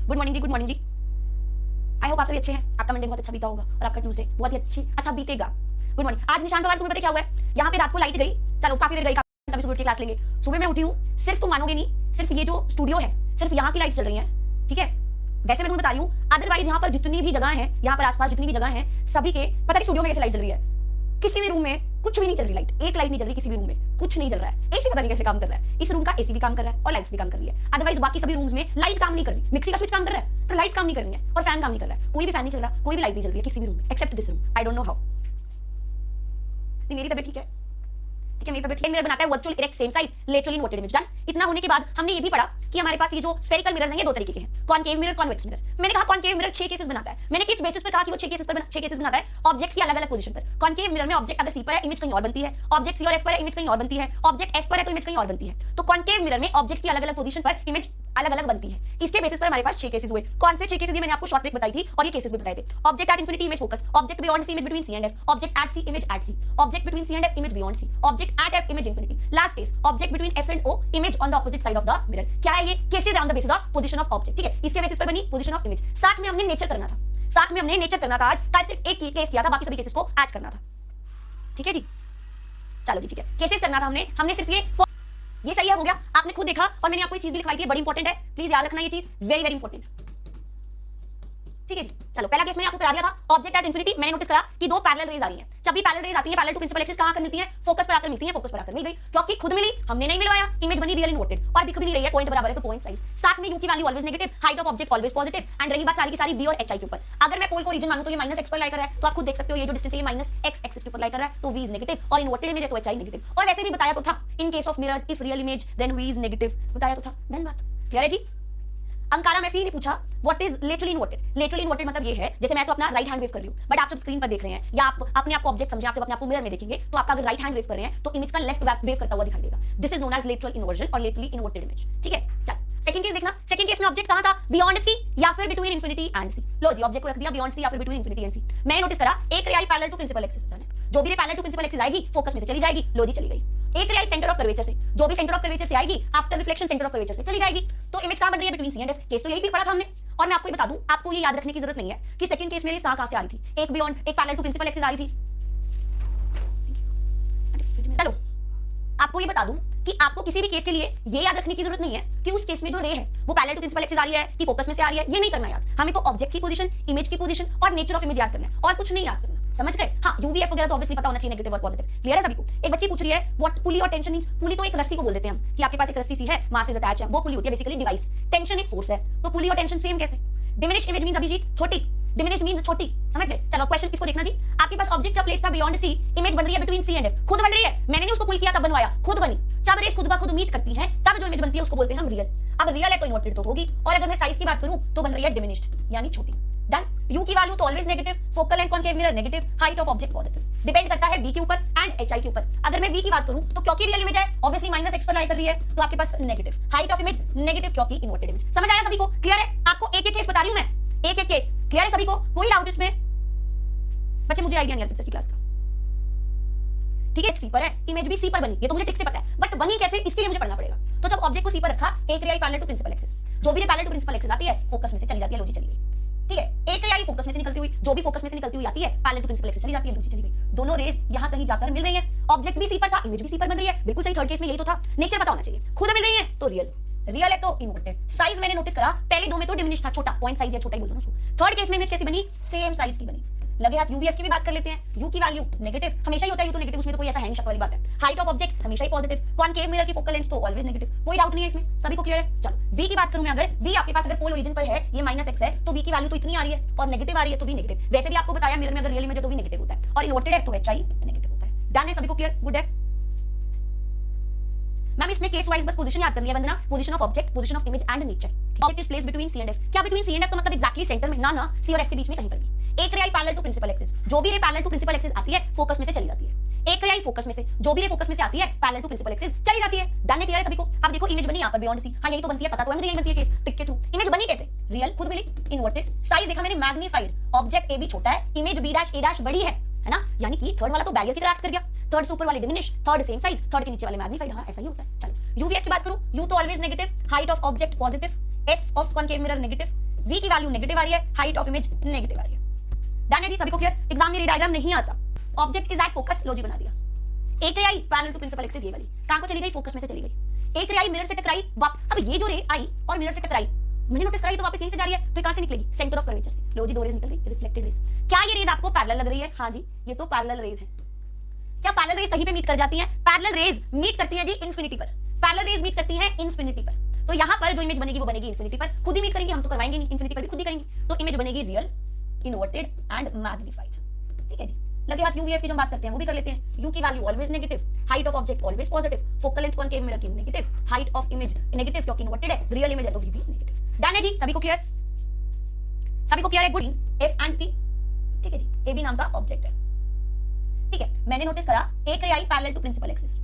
Good morning जी, good morning जी। I hope आप सभी अच्छे हैं, आपका मंडे बहुत अच्छा बीता होगा और आपका ट्यूसडे बहुत ही अच्छा बीतेगा। Good morning. आज निशान पवार तुम्हें पता क्या हुआ है, यहाँ पे रात को लाइट गई, चलो काफी देर गई, तभी सुबह उठ के क्लास लेंगे। सुबह मैं उठी हूँ, सिर्फ तुम मानोगे नहीं, सिर्फ ये जो स्टूडियो है सिर्फ यहाँ की लाइट चल रही है, ठीक है। वैसे मैं तुम्हें बता रही हूँ, अदरवाइज यहाँ पर जितनी भी जगह है, यहाँ पर आसपास जितनी भी जगह है, सभी के पता नहीं स्टूडियो में कैसे लाइट चल रही है। किसी भी रूम में कुछ भी नहीं चल रही लाइट, एक लाइट नहीं चल रही किसी भी रूम में, कुछ नहीं चल रहा है। एसी पता नहीं कैसे काम कर रहा है, इस रूम का एसी भी काम कर रहा है और लाइट्स भी काम कर रही है। अदरवाइज बाकी सभी रूम्स में लाइट काम नहीं कर रही, मिक्सी का स्विच काम कर रहा है पर लाइट्स काम नहीं कर रही है और फैन काम नहीं कर रहा है, कोई भी फैन नहीं चल रहा, कोई भी लाइट नहीं चल रही है किसी भी रूम में except this room. I don't know how. मेरी तबीयत ठीक है, ठीक है, मेरी तबीयत ठीक है। मिरर बनाता है virtual erect same size laterally inverted image. Done. इतना होने के बाद हमने ये भी पढ़ा कि हमारे पास ये जो स्फेरिकल मिरर्स हैं ये दो तरीके के हैं, कॉनकेव मिरर, कॉन्वेक्स मिरर। मैंने कहा कॉनकेव मिरर 6 केसेस बनाता है। मैंने किस बेसिस पर कहा कि वो 6 केसेस बनाता है? ऑब्जेक्ट की अलग-अलग पोजीशन पर। कॉनकेव मिरर में ऑब्जेक्ट अगर सी पर है इमेज कहीं और बनती है, ऑब्जेक्ट सी और एफ पर है इमेज कहीं और बनती है, ऑब्जेक्ट एफ पर है तो इमेज कहीं और बनती है। तो कॉनकेव मिरर में ऑब्जेक्ट की अलग-अलग पोजीशन पर इमेज अलग-अलग बनती है। इसके बेसिस पर हमारे पास 6 केसेस हुए। कौन से 6 केसेस? ये मैंने आपको शॉर्ट ट्रिक बताई थी और ये केसेस भी बताए थे। Object at infinity image focus, object beyond C image between C and F, object at C image at C, object between C and F image beyond C, object at F image infinity, last is object between F and O image on the opposite side of the mirror. क्या है ये? Cases on the basis of position of object, ठीक है। इसके basis पर बनी position of image. साथ में हमने नेचर करना था, साथ में हमने नेचर करना था। आज कल सिर्फ एक केस किया था, बाकी सभी केसेस को आज करना था, ठीक है जी। चलो जी, ठीक है, केसेस करना था हमने सिर्फ ये सही है, हो गया। आपने खुद देखा और मैंने आपको ये चीज भी लिखवाई थी, बड़ी इंपॉर्टेंट है, प्लीज याद रखना ये चीज, वेरी वेरी इंपॉर्टेंट, ठीक है जी। चलो पहला केस मैंने आपको करा दिया था, ऑब्जेक्ट एट इंफिनिटी। मैंने नोटिस करा कि दो पैरेलल रेज आ रही हैं। जब भी पैरेलल रेज आती है, पैरेलल टू प्रिंसिपल एक्सिस कहां आकर मिलती है? फोकस पर आकर मिलती है। फोकस पर आकर मिल गई क्योंकि खुद मिली, हमने नहीं मिलवाया, इमेज बनी रियल इन्वर्टेड और दिख भी नहीं रही है, पॉइंट बराबर है तो पॉइंट साइज। साथ में यू की value always negative, height of object always positive and रही बात सारी की सारी v और hi के ऊपर। अगर मैं पोल को रीजन मानूं तो ये -x पर लाई कर रहा है, तो आप खुद देख सकते हो ये जो डिस्टेंस है ये -x एक्सिस के ऊपर लाई कर रहा है, तो v इज नेगेटिव और इन्वर्टेड इमेज है तो hi नेगेटिव। और वैसे भी बताया तो था, in case of mirrors if real image then v is negative, बताया तो था। देन बात क्लियर है जी। अंकारा में से ही नहीं पूछा what is laterally inverted. Laterally inverted मतलब ये है, जैसे मैं तो अपना राइट हैंड वेव कर रही हूं, बट आप जब स्क्रीन पर देख रहे हैं या आप अपने आप को ऑब्जेक्ट समझे, आप जब अपने आप को मिरर में देखेंगे तो आपका अगर राइट हैंड वेव कर रहे हैं तो इमेज का लेफ्ट वेव करता हुआ दिखाई देगा। This is known as lateral inversion और लेटरली इन्वर्टेड इमेज, ठीक है। चल सेकंड केस देखना। सेकंड केस में ऑब्जेक्ट कहां था? बियॉन्ड सी या फिर बिटवीन इंफिनिटी एंड सी। लो जी, ऑब्जेक्ट को रख दिया बियॉन्ड सी या फिर बिटवीन इंफिनिटी एंड सी। मैंने नोटिस करा एक रे आई पैरेलल टू प्रिंसिपल एक्सिस, जो भी ray parallel to principal axis आएगी फोकस में से चली जाएगी। लो जी, चली गई। एक ray I centre of curvature से, जो भी सेंटर ऑफ कर्वेचर से आएगी after reflection centre of curvature से चली जाएगी। तो इमेज कहां बन रही है? Between C and F. Case तो यही भी पढ़ा था हमने। और मैं आपको ये बता दूं, आपको ये याद रखने की जरूरत नहीं है कि सेकंड केस में ये कहां से आ रही थी। एक बियॉन्ड, एक पैरेलल टू प्रिंसिपल एक्सिस आ रही थी। चलो आपको ये बता दूं कि आपको किसी भी केस के लिए ये याद रखने की जरूरत नहीं है कि उस केस में जो रे है वो पैरेलल टू प्रिंसिपल एक्सिस आ रही है कि फोकस में से आ रही है, ये नहीं करना याद। हमें तो ऑब्जेक्ट की पोजीशन, इमेज की पोजीशन और नेचर ऑफ इमेज याद करना है और कुछ नहीं याद करना, समझ गए? हाँ, यूवीएफ वगैरह तो ऑब्वियसली पता होना चाहिए, नेगेटिव और पॉजिटिव। क्लियर है सभी को? एक बच्ची पूछ रही है व्हाट पुली और टेंशन मींस। पुली तो एक रस्सी को बोल देते हैं हम कि आपके पास एक रस्सी सी है, मास इज अटैच है, वो पुली होती है बेसिकली डिवाइस। टेंशन एक फोर्स है, तो पुली और टेंशन सेम कैसे? डिमिनिश इमेज मींस अभिजीत छोटी, डिमिनिश मींस छोटी, समझ गए? चलो क्वेश्चन इसको देखना जी। आपके पास ऑब्जेक्ट का प्लेस था बियॉन्ड सी, इमेज बन रही है बिटवीन सी एंड एफ, खुद बन रही है। मैंने नहीं उसको पुल किया तब बनवाया, खुद बनी। जब रेस खुद ब खुद मीट करती हैं तब जो इमेज बनती है उसको बोलते हैं हम रियल। अब रियल है तो इन्वर्टेड तो होगी, और अगर मैं साइज की बात करूं तो बन रही है डिमिनिश्ड यानी छोटी। डन। यू की वैल्यू तो always negative, focal length concave mirror negative, height of object positive. Depend करता है v के ऊपर एंड hi के ऊपर। अगर मैं v की बात करूं तो क्योंकि रियल इमेज है ऑब्वियसली -x पर लाई कर रही है तो आपके पास negative, height of image negative क्योंकि इन्वर्टेड इमेज। समझ आया सभी को? क्लियर है? आपको एक एक केस बता रही हूं मैं, एक एक केस। क्लियर है सभी को? कोई डाउट इसमें? बच्चे मुझे आइडिया नहीं है पिक्चर की क्लास का, ठीक है। सी पर है, इमेज भी सी पर बनी, ये तो मुझे ठीक से पता है, बट बनी कैसे इसके लिए मुझे पढ़ना पड़ेगा। तो जब ऑब्जेक्ट को सी पर रखा, एक रे आई पैरेलल टू प्रिंसिपल एक्सिस, जो भी ray parallel to principal axis आती है फोकस में से चली जाती है। लो जी, चली गई, ठीक है। एक रे आई फोकस में से निकलती हुई, जो भी फोकस में से निकलती हुई आती है पैरेलल टू प्रिंसिपल एक्सिस चली जाती है। लो जी, चली गई। दोनों रेज यहां कहीं जाकर मिल रही हैं। ऑब्जेक्ट भी सी पर था, इमेज भी सी पर बन रही है, बिल्कुल सही। थर्ड केस में यही तो था, नेचर पता होना चाहिए। खुद मिल रही है तो रियल, रियल है तो इन्वर्टेड। साइज मैंने नोटिस करा, पहले दो में तो डिमिनिश था, छोटा पॉइंट साइज है, छोटा ही बोल दो ना उसको। थर्ड केस में इमेज कैसी बनी? सेम साइज की बनी। लगे हाथ यूवीएफ की भी बात कर लेते हैं। यू की वैल्यू नेगेटिव हमेशा ही होता है, यू तो नेगेटिव, उसमें तो कोई ऐसा है नहीं शक वाली बात है। हाइट ऑफ ऑब्जेक्ट हमेशा ही पॉजिटिव, कॉनकेव मिरर की फोकल लेंथ तो ऑलवेज नेगेटिव, कोई डाउट नहीं है इसमें, सभी को क्लियर है? चलो v की बात करूं मैं, अगर v आपके पास अगर पोल ओरिजिन पर है, ये -x है, तो v की वैल्यू तो इतनी आ रही है और नेगेटिव आ रही है तो v नेगेटिव। वैसे भी आपको बताया मिरर में अगर रियल इमेज है तो v नेगेटिव होता है और इन्वर्टेड है तो hi नेगेटिव होता है। डन है सभी को? क्लियर? गुड है मैम। इसमें केस वाइज बस पोजीशन याद करनी है Vandana, position of object, position of image and nature. Object is placed between C and F. क्या बिटवीन सी एंड एफ तो मतलब एग्जैक्टली सेंटर में ना, सी और एफ के बीच में कहीं पर भी। एक रे आई पैरेलल टू प्रिंसिपल एक्सिस, जो भी ray parallel to principal axis आती है फोकस में से चली जाती है। एक रे आई फोकस में से, जो भी रे फोकस में से आती है पैरेलल टू प्रिंसिपल एक्सिस चली जाती है। डन है? क्लियर है सभी को? अब देखो इमेज बनी यहां पर बियॉन्ड सी, हां यही तो बनती है, पता तो है मुझे, यही बनती है केस टिक के थ्रू। इमेज बनी कैसे? रियल, खुद मिली, इन्वर्टेड। साइज देखा मैंने मैग्नीफाइड, ऑब्जेक्ट ए भी छोटा है, इमेज बी डैश ए डैश बड़ी है ना, यानी कि थर्ड वाला तो बैरियर की तरह एक्ट कर गया, थर्ड से ऊपर वाले diminish, third same size, third के नीचे वाले मैग्नीफाइड। हां ऐसा ही होता है। चलो यूवीएफ की बात करूं, यू तो always negative, height of object positive, F of concave mirror negative, v की वैल्यू नेगेटिव आ रही है, हाइट ऑफ इमेज नेगेटिव आ रही है। डन है जी, सभी को क्लियर? एग्जाम में डायग्राम नहीं आता, ऑब्जेक्ट इज एट फोकस, लो जी बना दिया। एक रे आई पैरेलल टू प्रिंसिपल एक्सिस, ये वाली कहां को चली गई? फोकस में से चली गई। एक रे आई मिरर से टकराई, अब ये जो रे आई और मिरर से टकराई, मैंने नोटिस करी तो वापस यहीं से जा रही है, तो कहां से निकलेगी? सेंटर ऑफ कर्वेचर से। लो जी, दो रेज निकल गई, रिफ्लेक्टेड रेज। क्या ये रेज आपको पैरेलल लग रही है? हाँ जी, ये तो पैरेलल रेज है। क्या पैरेलल रेज कहीं पे मीट कर जाती हैं? पैरेलल रेज मीट करती हैं जी इन्फिनिटी पर। पैरेलल रेज मीट करती हैं इन्फिनिटी पर, तो यहां पर जो इमेज बनेगी वो बनेगी इन्फिनिटी पर। खुद ही मीट करेंगे, हम तो करवाएंगे नहीं, इन्फिनिटी पर भी खुद ही करेंगे, तो इमेज बनेगी रियल, इन्वर्टेड एंड मैग्नीफाइड। ठीक है जी, लगे हाथ यूवीएफ की जो बात करते हैं वो भी कर लेते हैं। यू की value always negative, height of object always positive, focal length concave mirror की negative, height of image negative क्योंकि इन्वर्टेड है, रियल इमेज है तो वी भी नेगेटिव। डन है जी, सभी को क्लियर? सभी को क्लियर है? गुड। एफ एंड पी, ठीक है जी, ए बी नाम का ऑब्जेक्ट है। ठीक है, मैंने नोटिस करा एक रे आई पैरेलल टू प्रिंसिपल एक्सिस।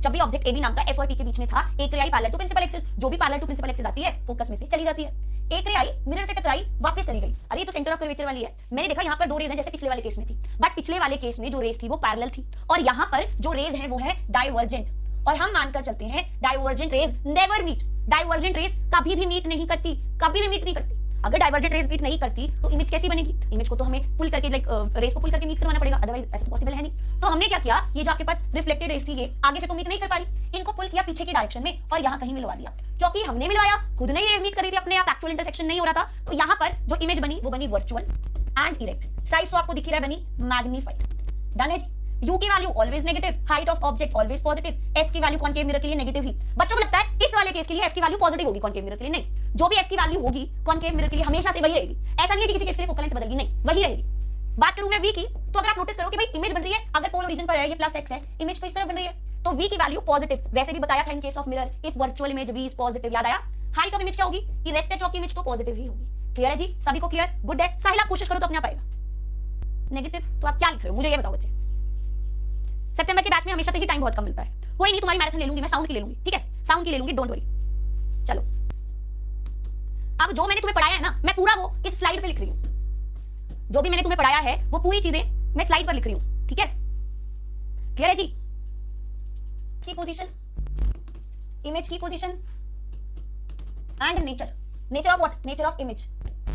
जब भी ऑब्जेक्ट ए बी नाम का एफ और पी के बीच में था, एक रे आई पैरेलल टू प्रिंसिपल एक्सिस, जो भी पैरेलल टू प्रिंसिपल एक्सिस आती है फोकस में से चली जाती है। एक रे आई मिरर से टकराई, वापस चली गई। अरे ये तो सेंटर ऑफ कर्वेचर वाली है। मैंने देखा यहाँ पर दो रेज हैं जैसे पिछले वाले केस में थी, बट पिछले वाले केस में जो रेज थी वो पैरेलल थी, और यहाँ पर जो रेज है वो है डाइवर्जेंट। और हम मानकर चलते हैं divergent rays never meet. Divergent rays कभी भी मीट नहीं करती, कभी भी मीट नहीं करती। अगर डाइवर्जेंट रेज मीट नहीं करती तो इमेज कैसी बनेगी? इमेज को तो हमें पुल करके लाइक रेज को पुल करके मीट करवाना पड़ेगा, अदरवाइज ऐसा पॉसिबल है नहीं। तो हमने क्या किया, ये जो आपके पास रिफ्लेक्टेड रेज थी ये आगे से तो मीट नहीं कर पा रही, इनको पुल किया पीछे की डायरेक्शन में और यहाँ कहीं मिलवा दिया। क्योंकि हमने मिलवाया, खुद नहीं रेज मीट कर रही थी अपने आप, एक्चुअल इंटरसेक्शन नहीं हो रहा था, तो यहाँ पर जो इमेज बनी वो बनी वर्चुअल एंड इरेक्ट। साइज तो आपको दिख रहा है, बनी मैग्नीफाइड। डन है जी। U की value always negative, height of object always positive, F की वैल्यू कॉनकेव मिरर के लिए नेगेटिव ही। बच्चों को लगता है इस वाले केस के लिए F की वैल्यू पॉजिटिव होगी, कॉनकेव मिरर के लिए नहीं। जो भी F की वैल्यू होगी कॉनकेव मिरर के लिए हमेशा से वही रहेगी। ऐसा नहीं है कि किसी केस के लिए फोकल लेंथ बदल गई, नहीं, वही रहेगी। बात करूं मैं V की, तो अगर आप नोटिस करो कि भाई इमेज बन रही है, अगर पोल ओरिजिन पर है, ये प्लस x है, इमेज तो इस तरफ बन रही है, तो V की वैल्यू पॉजिटिव। वैसे भी बताया था in case of mirror, if virtual image V is positive, याद आया? हाइट ऑफ इमेज क्या होगी? इरेक्ट है क्योंकि इमेज तो पॉजिटिव ही होगी। क्लियर है जी, सभी को क्लियर? गुड है। साहिल आप कोशिश करो तो अपने आप आएगा। नेगेटिव तो आप क्या लिख रहे हो मुझे ये बताओ बच्चे। सितंबर के बैच में हमेशा से ही टाइम बहुत कम मिलता है। कोई नहीं, तुम्हारी मैराथन ले लूंगी मैं, साउंड की ले लूंगी, ठीक है, साउंड की ले लूंगी, डोंट वरी। चलो, अब जो मैंने तुम्हें पढ़ाया है ना, मैं पूरा वो इस स्लाइड पे लिख रही हूं। जो भी मैंने तुम्हें पढ़ाया है वो पूरी चीजें मैं स्लाइड पर लिख रही हूं, ठीक है? क्लियर है जी? की पोजीशन, इमेज की position and nature, nature of what? Nature of image.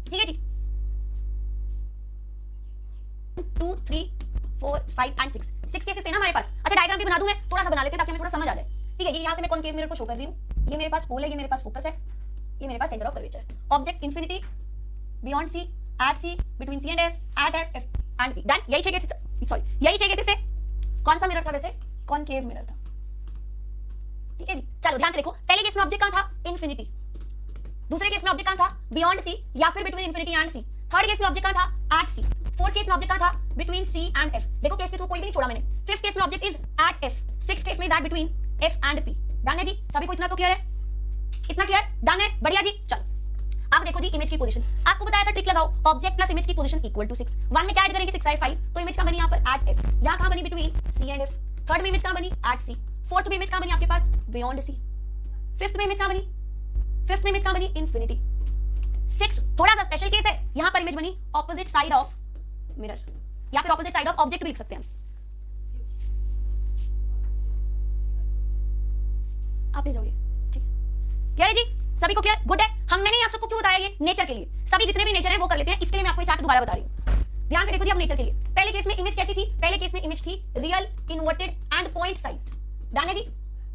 ठीक है जी। 2 3 4 5 एंड 6 केसेस है ना हमारे पास। अच्छा, डायग्राम भी बना दूं मैं, थोड़ा सा बना लेते हैं ताकि हमें थोड़ा समझ आ जाए। ठीक है, ये यहां से मैं कॉनकेव मिरर को शो कर रही हूं, ये मेरे पास पोल है, ये मेरे पास फोकस है, ये मेरे पास सेंटर ऑफ कर्वेचर है। Object infinity, beyond C, at C, between C and F, at F, F and P. Done. यही 6 केसेस, सॉरी यही 6 केसेस है। कौन सा मिरर था वैसे? कॉनकेव मिरर था। ठीक है जी, चलो ध्यान से देखो। पहले केस में ऑब्जेक्ट कहां था? इंफिनिटी। दूसरे केस में ऑब्जेक्ट कहां था? बियॉन्ड सी या फिर between infinity and C. Third case में ऑब्जेक्ट कहां था? At C. फोर्थ केस में ऑब्जेक्ट कहां था? Between C and F. देखो केस के थ्रू कोई भी नहीं छोड़ा मैंने। फिफ्थ केस में object is at F. Sixth case में is at between F and P. Done है जी, सभी को इतना तो क्लियर है? इतना क्लियर? डन है, बढ़िया जी। चलो अब देखो जी इमेज की पोजीशन। आपको बताया था ट्रिक लगाओ, ऑब्जेक्ट प्लस इमेज की पोजीशन इक्वल टू 6। 1 में क्या ऐड करेंगे? 6 आई 5, तो इमेज कहां बनी यहां पर? At F. यहां कहां बनी? Between C and F. Third में इमेज कहां बनी? At C. फोर्थ में इमेज कहां बनी आपके पास? Beyond C. फिफ्थ में इमेज कहां बनी? फिफ्थ में इमेज कहां बनी? इंफिनिटी। सिक्स्थ थोड़ा सा स्पेशल केस है, यहां पर इमेज बनी ऑपोजिट साइड ऑफ मिरर या फिर ऑपोजिट साइड ऑफ ऑब्जेक्ट भी लिख सकते हैं। आप ले जाओगे, ठीक है? क्लियर है जी, सभी को क्लियर? गुड है। मैंने आप सबको क्यों बताया ये? नेचर के लिए। सभी जितने भी नेचर है वो कर लेते हैं, इसके लिए मैं आपको ये चार्ट दोबारा बता रही हूं। ध्यान से देखो जी, अब नेचर के लिए पहले केस में इमेज कैसी थी? पहले केस में इमेज थी real, inverted and point sized. Done है जी।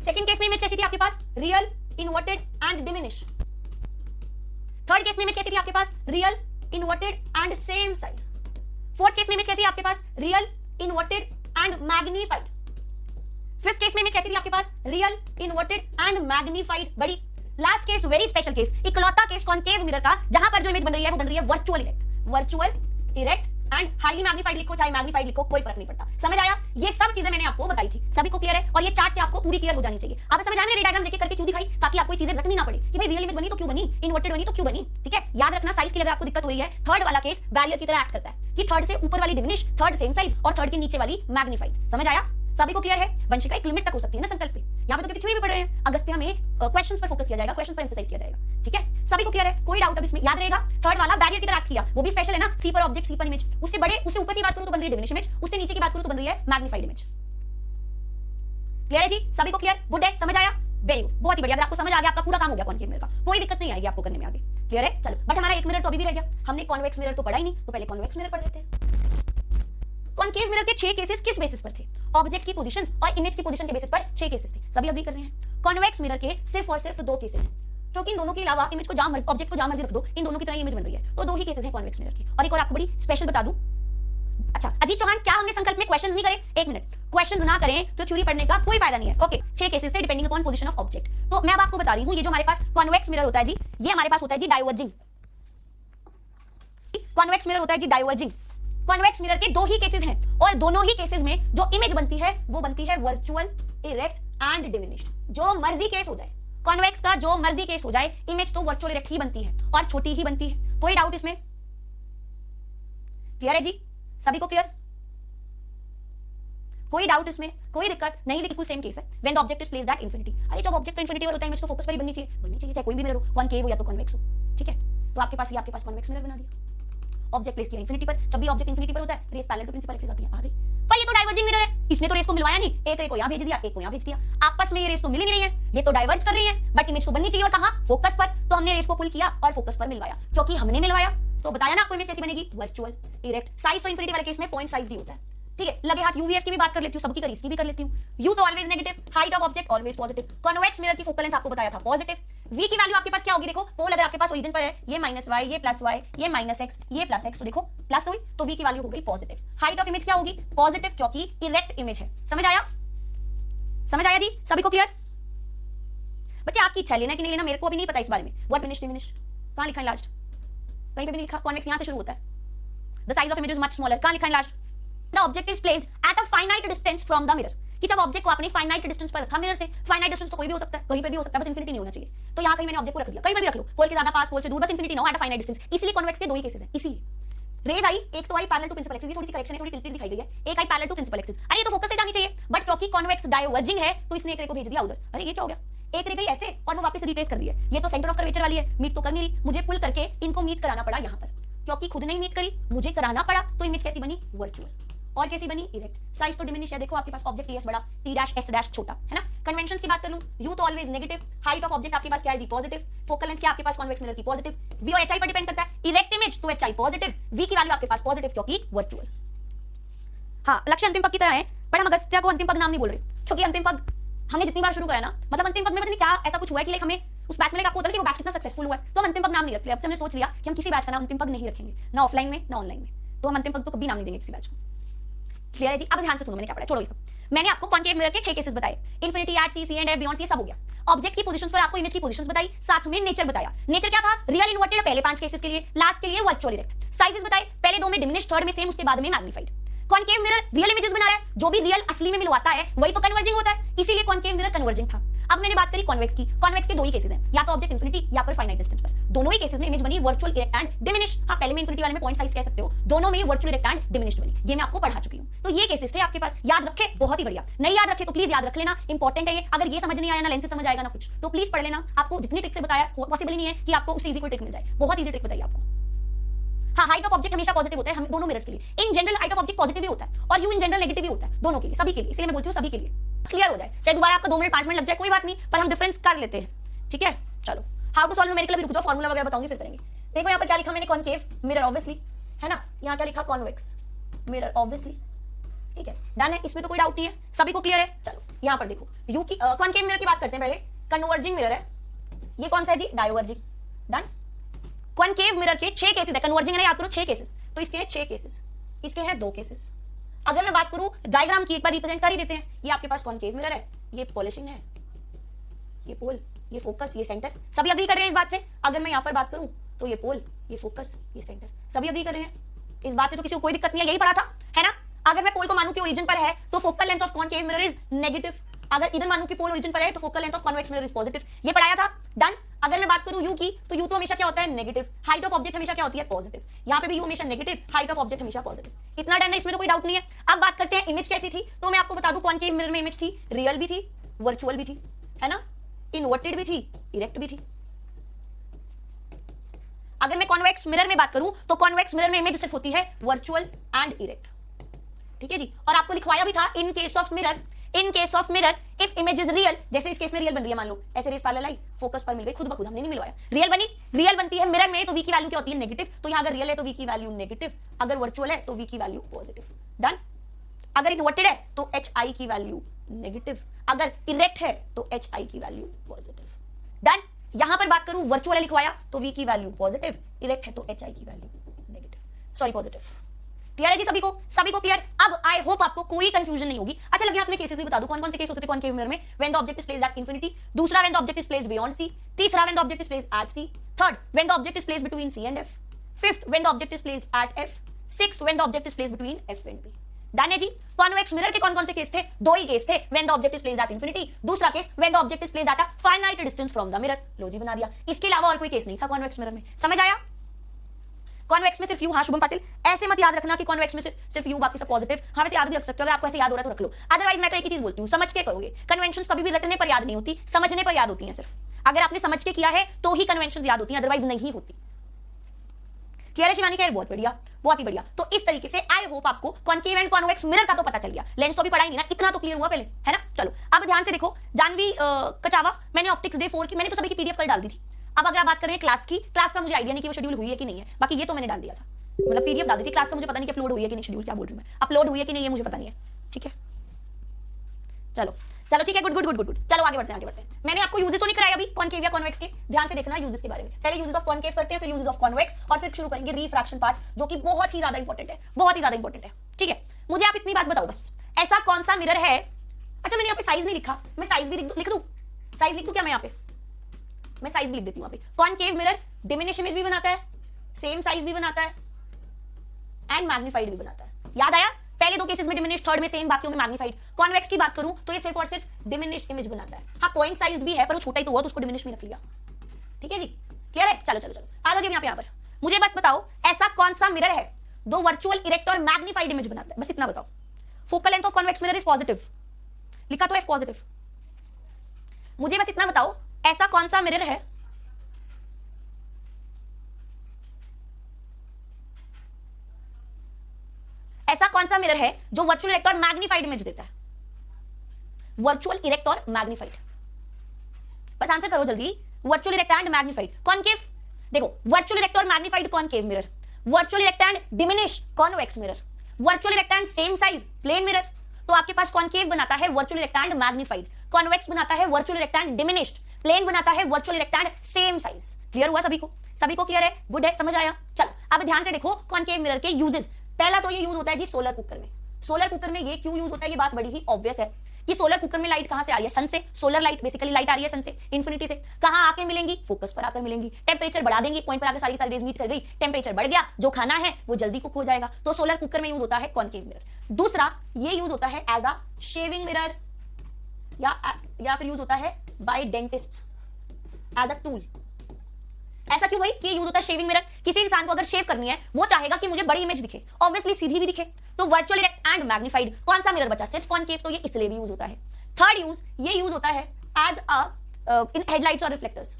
सेकंड केस में इमेज कैसी थी आपके पास? Real, inverted and diminish. Third case में इमेज कैसी थी आपके पास? Real, inverted and same size. Fourth case में इमेज कैसी है आपके पास? Real, inverted and magnified. Fifth case में इमेज कैसी थी आपके पास? Real, inverted and magnified. बड़ी last case, very special case, इकलौता केस कॉनकेव मिरर का, जहां पर जो इमेज बन रही है वो बन रही है virtual erect. Virtual erect and highly magnified लिखो चाहे मैग्नीफाइड लिखो, कोई फर्क नहीं पड़ता। समझ आया? ये सब चीजें मैंने आपको बताई थी, सभी को क्लियर है? और ये चार्ट से आपको पूरी क्लियर हो जानी चाहिए। आप समझ आए? डायग्राम देख करके क्यों दिखाई? ताकि आपको चीजें रटनी ना पड़े कि भाई रियल इमेज बनी तो क्यों बनी, इन्वर्टेड बनी तो क्यों बनी। ठीक है, याद रखना साइज की अगर आपको दिक्कत हो रही है, थर्ड वाला केस बैरियर की तरह एक्ट करता है कि थर्ड से ऊपर वाली डिमिनिश, थर्ड सेम साइज और थर्ड के नीचे वाली मैग्नीफाइड। समझ आया? सभी को क्लियर है? वंशिका एक लिमिट तक हो सकती है ना संकल्प पे। यहाँ पे तो पिछले भी पढ़ रहे हैं, अगस्त में क्वेश्चंस पर फोकस किया जाएगा, क्वेश्चन पर एम्फसाइज किया जाएगा। ठीक है, सभी को क्लियर है? कोई डाउट अब इसमें? याद रहेगा थर्ड वाला बैरियर की तरह एक्ट किया, वो भी स्पेशल है ना, सी पर ऑब्जेक्ट, सी पर इमेज। उससे बड़े, उससे ऊपर की बात करूं तो बन रही है डिमिनिश इमेज, उससे नीचे की बात करूं तो बन रही है मैग्नीफाइड इमेज। क्लियर है जी, सभी को क्लियर? गुड है, समझ आया? वेरी गुड, बहुत ही बढ़िया। अगर आपको समझ आ गया, आपका पूरा काम हो गया कॉनकेव मिरर का, कोई दिक्कत नहीं आएगी आपको करने में आगे। क्लियर है? चलो, बट हमारा एक मिरर तो अभी भी रह गया। हमने कॉन्वेक्स मिरर तो पढ़ा ही नहीं, तो पहले कॉन्वेक्स मिरर पढ़ लेते हैं। कॉनकेव मिरर के 6 केसेस किस बेसिस पर थे? ऑब्जेक्ट की पोजीशन और इमेज की पोजीशन के बेसिस पर 6 केसेस थे। सभी अग्री कर रहे हैं। कॉन्वेक्स मिरर के सिर्फ और सिर्फ 2 केसेस हैं, क्योंकि इन दोनों के अलावा इमेज को जहां मर्जी, ऑब्जेक्ट को जहां मर्जी रख दो, इन दोनों की तरह इमेज बन रही है, तो 2 ही केसेस हैं कॉन्वेक्स मिरर के। और एक और आपको बड़ी स्पेशल बता दूं, अच्छा अजीत चौहान, क्या हमने संकल्प में क्वेश्चंस नहीं करे? एक मिनट, क्वेश्चंस ना करें तो थ्योरी पढ़ने का कोई फायदा नहीं है। ओके, 6 केसेस थे depending upon position of object. तो मैं अब आपको बता रही हूं, ये जो हमारे पास कॉन्वेक्स मिरर होता है जी, ये हमारे पास होता है जी डाइवर्जिंग। कॉन्वेक्स मिरर होता है जी डाइवर्जिंग। कॉन्वेक्स मिरर के 2 ही केसेस हैं, और दोनों ही केसेस में जो इमेज बनती है वो बनती है वर्चुअल, इरेक्ट एंड डिमिनिश्ड। जो मर्जी केस हो जाए, कॉन्वेक्स का जो मर्जी केस हो जाए, इमेज तो वर्चुअल इरेक्ट ही बनती है और छोटी ही बनती है। कोई डाउट इसमें? क्लियर है जी? सभी को क्लियर? कोई डाउट इसमें? कोई दिक्कत नहीं? बिल्कुल सेम केस है। When the object is placed at infinity. अरे जब ऑब्जेक्ट इंफिनिटी पर होता है, इमेज तो फोकस पर ही बननी चाहिए, चाहे कोई भी मिरर हो, कॉनकेव हो या तो कॉन्वेक्स हो। ठीक है, तो आपके पास कॉन्वेक्स मिरर बना दिया, ऑब्जेक्ट प्लेस किया इंफिनिटी पर। जब भी ऑब्जेक्ट इंफिनिटी पर होता है, rays parallel to principal axis आती है, आ गई। पर ये तो डाइवर्जिंग मिरर है, इसने तो रेस को मिलवाया नहीं, एक रे को यहां भेज दिया, एक को यहां भेज दिया, आपस में ये रेस तो मिल ही नहीं रही है, ये तो डाइवर्ज कर रही है, बट इमेज तो बननी चाहिए और कहां? फोकस पर। तो हमने रेस को पुल किया और फोकस पर मिलवाया। क्योंकि हमने मिलवाया तो बताया ना आपको इमेज कैसी बनेगी? Virtual, erect. साइज तो इंफिनिटी वाले केस में पॉइंट साइज डी होता है। ठीक है, लगे हाथ यूवीएफ की भी बात कर लेती हूं, सबकी करी, इसकी भी कर लेती हूं। यू तो always negative, height of object always positive. Convex mirror की फोकल लेंथ आपको बताया था पॉजिटिव। वी की वैल्यू आपके पास क्या होगी? देखो, पोल अगर आपके पास ओरिजिन पर है, ये -y, ये +y, ये -x, ये +x, तो देखो प्लस हुई, तो वी की वैल्यू हो गई पॉजिटिव। हाइट ऑफ इमेज क्या होगी? पॉजिटिव, क्योंकि इरेक्ट इमेज है। समझ आया? समझ आया जी? सभी को क्लियर? बच्चे आपकी इच्छा लेना कि नहीं लेना, मेरे को अभी नहीं पता इस बारे में। व्हाट फिनिश डिमिनिश कहां लिखा है? लास्ट कहीं पे भी नहीं लिखा। कॉन्वेक्स यहां से शुरू होता है। The size of image is much smaller, कहां लिखा है? Last. The object is placed at a finite distance from the mirror. कि जब ऑब्जेक्ट को आपने फाइनाइट डिस्टेंस पर रखा मिरर से, फाइनाइट डिस्टेंस तो कोई भी हो सकता है, कहीं पे भी हो सकता है, बस इंफिनिटी नहीं होना चाहिए। तो यहां कहीं मैंने ऑब्जेक्ट को रख दिया, कहीं पर भी रख लो, पोल के ज्यादा पास, पोल से दूर, बस इंफिनिटी ना हो, एट अ फाइनाइट डिस्टेंस। इसलिए कॉन्वेक्स के 2 ही केसेस हैं। इसीलिए रेज आई, एक तो आई पैरेलल टू प्रिंसिपल एक्सिस, थोड़ी सी करेक्शन है, थोड़ी टिल्टेड दिखाई गई है। एक आई पैरेलल टू प्रिंसिपल एक्सिस, अरे ये तो फोकस से जानी चाहिए, बट क्योंकि कॉन्वेक्स डाइवर्जिंग है तो इसने एक रे को भेज दिया उधर। अरे ये क्या हो गया? एक रे गई ऐसे और वो वापस रिट्रेस कर रही है। ये तो सेंटर ऑफ कर्वेचर वाली है, मीट तो कर नहीं रही, मुझे पुल करके इनको मीट कराना पड़ा यहां पर, क्योंकि खुद नहीं मीट करी, मुझे कराना पड़ा। तो इमेज कैसी बनी? वर्चुअल। और कैसी बनी? इरेक्ट। साइज तो डिमिनिश है, देखो आपके पास ऑब्जेक्ट ts बड़ा, t' छोटा है ना। कन्वेंशंस की बात कर लूं, u तो always negative, height of object आपके पास क्या है जी? पॉजिटिव। फोकल लेंथ क्या आपके पास कॉन्वेक्स मिरर की? पॉजिटिव। v और hi पर डिपेंड करता है। इरेक्ट इमेज तो hi पॉजिटिव, v की वैल्यू आपके पास पॉजिटिव, क्योंकि वर्चुअल। हाँ, लक्ष्य अंतिम पग की तरह है, पर हम अगस्त्या को अंतिम पग नाम नहीं बोल रहे, क्योंकि अंतिम पग हमने जितनी बार शुरू कराया ना, मतलब अंतिम पग में पता नहीं क्या ऐसा कुछ हुआ है कि लाइक हमें उस बैच में आपको होता है कि वो बैच कितना सक्सेसफुल हुआ है, तो हम अंतिम पग नाम नहीं रख लिया। अब से हमने सोच लिया कि हम किसी बैच का नाम अंतिम पग नहीं रखेंगे, ना ऑफलाइन में ना ऑनलाइन में, तो हम अंतिम पग तो कभी नाम नहीं देंगे किसी बैच को। क्लियर है जी? अब ध्यान से सुनो, मैंने क्या पढ़ा, छोड़ो ये सब। मैंने आपको कॉनकेव मिरर के 6 केसेस बताए, infinity, at C, and F, beyond C, सब हो गया। ऑब्जेक्ट की पोजीशंस पर आपको इमेज की पोजीशंस बताई, साथ में नेचर बताया। नेचर क्या था? रियल इन्वर्टेड पहले 5 केसेस के लिए, लास्ट के लिए वर्चुअल इरेक्ट। साइजेस बताए, पहले 2 में डिमिनिश, थर्ड में सेम, उसके बाद में magnified. Concave mirror real images बना रहा है, जो भी रियल असली में मिलवाता है वही तो कन्वर्जिंग होता है, इसीलिए कॉनकेव मिरर कन्वर्जिंग था। अब मैंने बात करी कॉन्वेक्स की। कॉन्वेक्स के 2 ही केसेस हैं, या तो ऑब्जेक्ट इंफिनिटी या फिर फाइनाइट डिस्टेंस पर। दोनों ही केसेस में इमेज बनी वर्चुअल, इरेक्ट एंड डिमिनिश। हाँ, पहले में इंफिनिटी वाले में पॉइंट साइज कह सकते हो, दोनों में ही वर्चुअल, इरेक्ट एंड डिमिनिश्ड बनी। ये मैं आपको पढ़ा चुकी हूं। तो ये केसेस थे आपके पास, याद रखे, बहुत ही बढ़िया। नहीं याद रखे तो प्लीज याद रख लेना, इंपॉर्टेंट है ये। अगर ये समझ नहीं आया ना, लेंस से समझ आएगा ना कुछ, तो प्लीज पढ़ लेना। आपको जितनी ट्रिक से बताया, पॉसिबल ही नहीं है कि आपको उससे इजी कोई ट्रिक मिल जाए, बहुत इजी ट्रिक बताइए आपको। हाँ, हाइट ऑफ ऑब्जेक्ट हमेशा पॉजिटिव होता है, हम दोनों मिरर्स के लिए। In general height of object positive भी होता है और यू इन जनरल नेगेटिव भी होता है, दोनों के लिए, सभी के लिए। इसलिए मैं बोलती हूँ सभी के लिए। क्लियर हो जाए, चाहे दोबारा आपका 2 मिनट 5 मिनट लग जाए, कोई बात नहीं, पर हम डिफरेंस कर लेते हैं। ठीक है, चलो हाउ टू सॉल्व न्यूमेरिकल भी रुक जाओ, फार्मूला वगैरह बताऊंगी फिर करेंगे। देखो यहाँ पर क्या लिखा मैंने, कॉनकेव मिरर ऑब्वियसली, है ना। यहाँ क्या लिखा? Convex mirror obviously. ठीक है, डन है, इसमें तो कोई डाउट नहीं है, सभी को क्लियर है। चलो यहाँ पर देखो, यू की कॉनकेव मिरर की बात करते हैं पहले। कन्वर्जिंग मिरर है, ये कौन सा है जी? डाइवर्जिंग। डन। कॉनकेव मिरर के 6 केसेस है, कन्वर्जिंग है, याद करो 6 केसेस, तो इसके हैं 6 केसेस, इसके हैं 2 केसेस। अगर मैं बात करूं डायग्राम की, एक बार रिप्रेजेंट कर ही देते हैं। ये आपके पास कॉनकेव मिरर है, ये पॉलिशिंग है, ये पोल, ये फोकस, ये सेंटर। सभी अग्री कर रहे हैं इस बात से? अगर मैं यहां पर बात करूं तो ये पोल, ये फोकस, ये सेंटर, सभी अग्री कर रहे हैं इस बात से? तो किसी को कोई दिक्कत नहीं है, यही पढ़ा था, है ना। अगर मैं पोल को मानूं कि ओरिजिन पर है तो focal length of concave mirror is negative. अगर इधर मानूं कि पोल ओरिजिन पर है तो focal length of convex mirror is positive. ये पढ़ाया था, डन। अगर मैं बात करूं यू की, तो यू तो हमेशा क्या होता है? नेगेटिव। हाइट ऑफ ऑब्जेक्ट हमेशा क्या होती है? पॉजिटिव। यहां पे भी यू हमेशा नेगेटिव, हाइट ऑफ ऑब्जेक्ट हमेशा पॉजिटिव। इतना डन है, इसमें तो कोई डाउट नहीं है। अब बात करते हैं इमेज कैसी थी, तो मैं आपको बता दूं कॉनकेव मिरर में इमेज थी रियल भी थी, वर्चुअल भी थी, है ना, इन्वर्टेड भी थी, इरेक्ट भी थी। अगर मैं कॉन्वेक्स मिरर में बात करूं तो कॉन्वेक्स मिरर में इमेज सिर्फ होती है वर्चुअल एंड इरेक्ट। ठीक है जी, और आपको लिखवाया भी था in case of mirror in case of mirror if image is real, जैसे इस केस में रियल बन रही है, मान लो ऐसे रेस पैरेलल आई, फोकस पर मिल गई, खुद ब खुद हमने नहीं मिलवाया, रियल बनी, रियल बनती है मिरर में तो v की वैल्यू क्या होती है नेगेटिव, तो यहां अगर रियल है तो v की वैल्यू नेगेटिव, अगर वर्चुअल है तो v की वैल्यू पॉजिटिव। डन। अगर इन्वर्टेड है तो hi की वैल्यू नेगेटिव, अगर इरेक्ट है तो hi की वैल्यू पॉजिटिव। डन। यहां पर बात करूं वर्चुअल है लिखवाया तो v की वैल्यू पॉजिटिव, इरेक्ट है तो hi की value negative, sorry positive. Clear है जी सभी को क्लियर। अब आई होप आपको कोई कंफ्यूजन नहीं होगी। अच्छा लगे हाथ में केसेस भी बता दूं कौन कौन से केस होते थे कॉनकेव मिरर में। When the object is placed at infinity, दूसरा when the object is placed beyond C, तीसरा when the object is placed at C, third when the object is placed between C and F, fifth when the object is placed at F, sixth when the object is placed between F and P. Done है जी। Convex mirror के कौन कौन से case थे? दो ही case थे, when the object is placed at infinity, दूसरा case when the object is placed at a finite distance from the mirror. लो जी बना दिया। इसके अलावा और कोई केस नहीं था कॉन्वेक्स मिरर में। समझ आया? कॉन्वेक्स में सिर्फ यू, हाँ शुभम पाटिल, ऐसे मत याद रखना कि कॉन्वेक्स में सिर्फ यू बाकी सब पॉजिटिव। हाँ वैसे याद भी रख सकते हो, अगर आपको ऐसे याद हो रहा है तो रख लो, अदरवाइज मैं तो एक ही चीज बोलती हूँ, समझ के करोगे। कन्वेंशंस कभी भी रटने पर याद नहीं होती, समझने पर याद होती हैं सिर्फ। अगर आपने समझ के किया है तो ही कन्वेंशंस याद होती हैं, अदरवाइज नहीं होती। क्लियर है शिवानी? कह बहुत बढ़िया, बहुत ही बढ़िया। तो इस तरीके से आई होप आपको कॉनकेव एंड कॉन्वेक्स मिरर का तो पता चल गया। लेंस तो भी पढ़ा ही नहीं ना, इतना तो क्लियर हुआ पहले, है ना? चलो अब ध्यान से देखो, जानवी कचावा, मैंने ऑप्टिक्स डे 4 की, मैंने तो सभी की पीडीएफ कल डाल दी थी। अब अगर आप बात करें क्लास की, क्लास का मुझे आइडिया नहीं कि वो शेड्यूल हुई है कि नहीं है, बाकी ये तो मैंने डाल दिया था, मतलब पीडीएफ डाल दी थी। क्लास का मुझे पता नहीं कि अपलोड हुई है कि नहीं, शेड्यूल क्या बोल रही हूं मैं, अपलोड हुई है कि नहीं ये मुझे पता नहीं है। ठीक है चलो चलो ठीक है, गुड गुड गुड गुड। चलो आगे बढ़ते हैं। मैंने आपको यूजेस तो नहीं कराया अभी कॉनकेव या कॉन्वेक्स के, ध्यान से देखना यूजेस के बारे में। पहले यूजेस ऑफ कॉनकेव करते हैं, फिर यूजेस ऑफ कॉन्वेक्स, और फिर शुरू करेंगे रिफ्रैक्शन पार्ट, जो कि बहुत ही ज्यादा इंपॉर्टेंट है, बहुत ही ज्यादा इंपॉर्टेंट है। ठीक है, मुझे आप इतनी बात बताओ बस, ऐसा कौन सा मिरर है? अच्छा मैंने यहाँ पे साइज नहीं लिखा, मैं साइज भी लिख दूं, साइज लिख दूं क्या मैं यहाँ पे? मैं साइज भी लिख देती हूँ। कॉनकेव मिरर डिमिनिश इमेज भी बनाता है, सेम साइज भी बनाता है, एंड मैग्नीफाइड भी बनाता है। याद आया? पहले दो केसेस में डिमिनिश, थर्ड में सेम, बाकियों में मैग्नीफाइड। कॉन्वेक्स की बात करूं तो ये सिर्फ और सिर्फ डिमिनिश इमेज बनाता है। हाँ पॉइंट साइज भी है पर वो छोटा ही तो हुआ, तो उसको डिमिनिश में रख लिया। ठीक है जी, क्लियर है? चलो चलो चलो आ जाओ जी यहाँ पर। मुझे बस बताओ ऐसा कौन सा मिरर है दो वर्चुअल, इरेक्ट और मैग्नीफाइड इमेज बनाता है, बस इतना बताओ। Focal length of convex mirror is positive, लिखा तो एफ पॉजिटिव। मुझे बस इतना बताओ ऐसा कौन सा मिरर है ऐसा कौन सा मिरर है जो वर्चुअल, इरेक्ट और मैग्नीफाइड इमेज देता है? वर्चुअल, इरेक्ट और मैग्नीफाइड, बस आंसर करो जल्दी। Virtual, erect and magnified. Concave देखो, वर्चुअल, इरेक्ट और magnified concave mirror, virtual, erect and diminish convex mirror, virtual, erect and same size plane mirror. तो आपके पास कॉनकेव बनाता है virtual, erect and magnified, convex बनाता है virtual, erect and diminished, plane बनाता है virtual, erect and same size. Clear हुआ सभी को? सभी को क्लियर है? गुड है, समझ आया? चलो अब ध्यान से देखो कॉनकेव मिरर के यूजेस। पहला तो ये यूज होता है जी सोलर कुकर में। सोलर कुकर में ये क्यों यूज होता है, ये बात बड़ी ही ऑब्वियस है कि सोलर कुकर में लाइट कहां से आ रही है? सन से। सोलर लाइट बेसिकली लाइट आ रही है सन से, इंफिनिटी से। कहां आके मिलेंगी? फोकस पर आकर मिलेंगी। टेंपरेचर बढ़ा देंगी, पॉइंट पर आकर सारी रेज मीट कर गई, टेंपरेचर बढ़ गया, जो खाना है वो जल्दी कुक हो जाएगा। तो सोलर कुकर में यूज होता है कॉनकेव मिरर। दूसरा ये यूज होता है एज अ शेविंग मिरर, या फिर यूज होता है by dentist as a tool. ऐसा क्यों भाई? कि यूज होता है शेविंग मिरर। किसी इंसान को अगर शेव करनी है, वो चाहेगा कि मुझे बड़ी इमेज दिखे, ऑब्वियसली सीधी भी दिखे। तो वर्चुअल, इरेक्ट एंड मैग्नीफाइड, कौन सा मिरर बचा? सिर्फ कॉनकेव, तो ये इसलिए भी यूज होता है। थर्ड यूज, ये यूज होता है एज अ इन हेडलाइट्स और reflectors.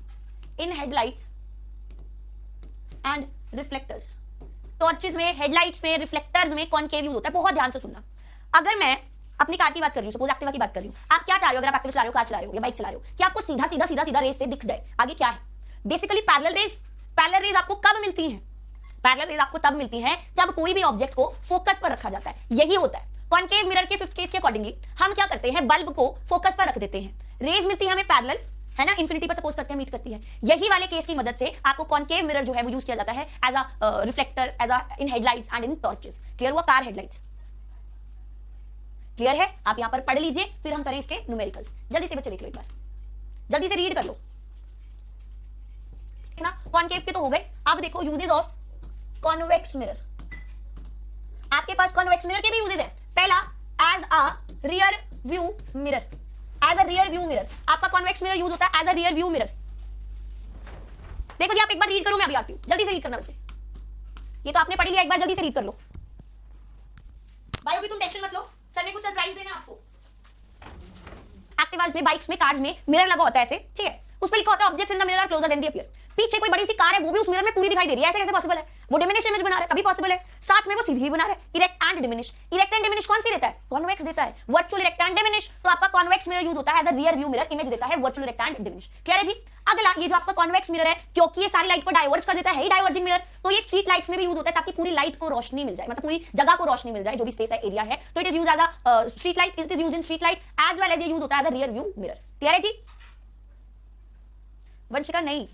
In headlights and reflectors, torches में, हेडलाइट्स में, रिफ्लेक्टर्स में कॉनकेव यूज होता है। बहुत ध्यान से सुनना। अगर मैं अपनी कार की बात कर रही हूं, सपोज एक्टिवा की बात कर रही हूं, आप क्या चाह रहे हो? अगर आप एक्टिवा चला रहे हो, कार चला रहे हो या बाइक चला रहे हो, कि आपको सीधा सीधा सीधा सीधा रेस से दिख जाए आगे क्या है? Basically parallel raise. Parallel raise आपको कब मिलती है? पैरेलल रेज आपको तब मिलती है जब कोई भी ऑब्जेक्ट को फोकस पर रखा जाता है। यही होता है कॉनकेव मिरर के फिफ्थ केस के अकॉर्डिंगली। हम क्या करते हैं? बल्ब को फोकस पर रख देते हैं, रेज मिलती है हमें पैरेलल, है ना, इंफिनिटी पर सपोज करते हैं मीट करती है। यही वाले केस की मदद से आपको कॉनकेव मिरर जो है वो यूज किया जाता है as a reflector, as a in headlights and in torches. Clear हुआ? कार हेडलाइट्स क्लियर है? आप यहां पर पढ़ लीजिए, फिर हम करें इसके न्यूमेरिकल्स। जल्दी से बच्चे देख लो एक बार, जल्दी से रीड कर लो ना। कॉनकेव के तो हो गए। अब देखो यूजेस ऑफ कॉन्वेक्स मिरर। आपके पास कॉन्वेक्स मिरर के भी यूजेस है। पहला as a rear view mirror, as a rear view mirror आपका कॉन्वेक्स मिरर यूज होता है as a rear view mirror. देखो जी आप एक बार रीड करो, मैं अभी आती हूं, जल्दी से रीड करना बच्चे। ये तो आपने पढ़ लिया, एक बार जल्दी से रीड कर लो भाई। अभी तुम टेंशन मत लो, सर ने कुछ सरप्राइज देना आपको। एक्टिवास में, बाइक्स में, कार्स में मिरर लगा होता है ऐसे, ठीक है। उस पे लिखा होता है objects in the mirror are closer than the appear. पीछे कोई बड़ी सी कार है, वो भी उस मिरर में पूरी दिखाई दे रही है, ऐसे कैसे पॉसिबल है? वो डिमिनिश इमेज बना रहा है तभी पॉसिबल है। साथ में वो सीधी भी बना रहा है, erect and diminish. Erect and diminish कौन सी देता है? कॉन्वेक्स देता है। वर्चुअल इरेक्ट एंड डिमिनिश, तो आपका कॉन्वेक्स मिरर यूज होता है as a rear view mirror, image देता है virtual erect and diminish. Clear है जी? अगला ये जो आपका कॉन्वेक्स मिरर है, क्योंकि ये सारी लाइट को डाइवर्ज कर देता है, ही डाइवर्जिंग मिरर, तो ये स्ट्रीट लाइट्स में भी यूज होता है ताकि पूरी लाइट को रोशनी मिल जाए, मतलब पूरी जगह को रोशनी मिल जाए, जो भी स्पेस है, एरिया है। तो it is use as a street light, it is use in street light as well as ये यूज होता है as a rear view mirror. Clear है जी? वंशिका नहीं,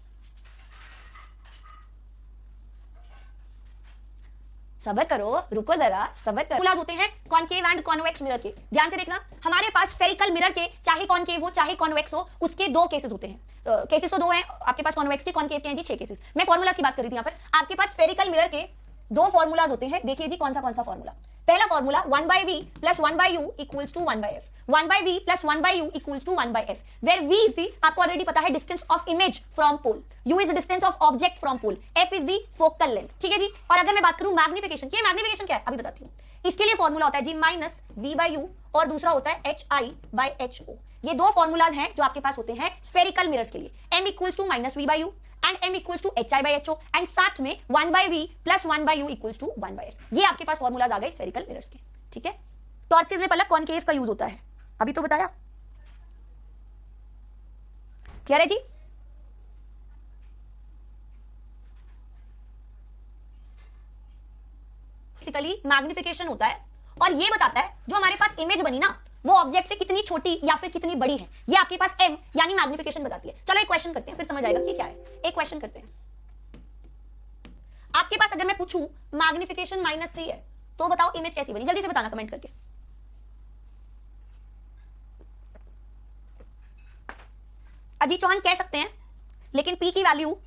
सबर करो, रुको जरा, सबर करो। फॉर्मूलाज होते हैं कॉनकेव एंड कॉन्वेक्स मिरर के। ध्यान से देखना, हमारे पास स्फेरिकल मिरर के चाहे कॉनकेव हो चाहे कॉन्वेक्स हो, उसके दो केसेस होते हैं। केसेस तो दो हैं आपके पास, कॉन्वेक्स के, कॉनकेव के हैं जी 6 केसेस। मैं फॉर्मूलाज की बात कर रही थी। यहां पर आपके पास स्फेरिकल मिरर के दो फॉर्मूलाज होते हैं। देखिए जी कौन सा फॉर्मूला। पहला formula 1/v plus 1/u equals to 1/f, 1/v plus 1/u equals to 1/f, where v is the, आपको ऑलरेडी पता है, distance of image from pole, u is the distance of object from pole, f is the focal length। ठीक है जी? और अगर मैं बात करूं मैग्निफिकेशन की, मैग्निफिकेशन क्या है अभी बताती हूं। इसके लिए फॉर्मूला होता है जी माइनस v/u और दूसरा होता है hi/ho। ये दो फॉर्मूलाज हैं जो आपके पास होते हैं स्फेरिकल मिरर्स के लिए। m equals to minus v/u and m equals to hi/ho, and साथ में 1/v plus 1/u equals to 1/f। ये आपके पास फॉर्मूलाज आ गए स्फेरिकल मिरर्स के। ठीक है? टॉर्चेस में पलक कॉनकेव का यूज होता है, अभी तो बताया। क्लियर है जी? बेसिकली मैग्निफिकेशन होता है और ये बताता है जो हमारे पास इमेज बनी ना, वो ऑब्जेक्ट से कितनी छोटी या फिर कितनी बड़ी है, ये आपके पास m यानी मैग्निफिकेशन बताती है। चलो एक क्वेश्चन करते हैं, फिर समझ आएगा कि क्या है। एक क्वेश्चन करते हैं। आपके पास अगर मैं पूछूं मैग्निफिकेशन -3 है, तो बताओ इमेज कैसी बनी? जल्दी से बताना कमेंट करके। अजीत चौहान कह सकते हैं, लेकिन p की वैल्यू,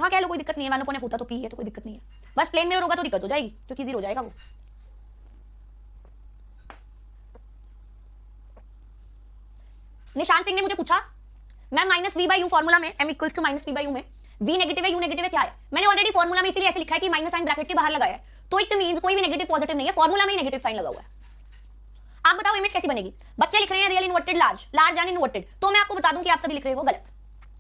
हाँ कह लो, कोई दिक्कत नहीं है, 1/f होता तो p है, तो कोई दिक्कत नहीं है। बस प्लेन मिरर होगा तो दिक्कत हो जाएगी, क्योंकि 0 हो जाएगा वो। निशान सिंह ने मुझे पूछा मैम -v/u फॉर्मूला में m इक्वल्स टू -v/u में v नेगेटिव है, u नेगेटिव है, क्या है? मैंने ऑलरेडी फॉर्मूला में इसीलिए ऐसे लिखा है कि माइनस साइन ब्रैकेट के बाहर लगाया है, तो इट मींस कोई भी नेगेटिव पॉजिटिव नहीं है, फॉर्मूला में ही नेगेटिव साइन लगा हुआ है। आप बताओ इमेज कैसी बनेगी? बच्चे लिख रहे हैं real inverted large, large and inverted, तो मैं आपको बता दूं कि आप सभी लिख रहे हो गलत।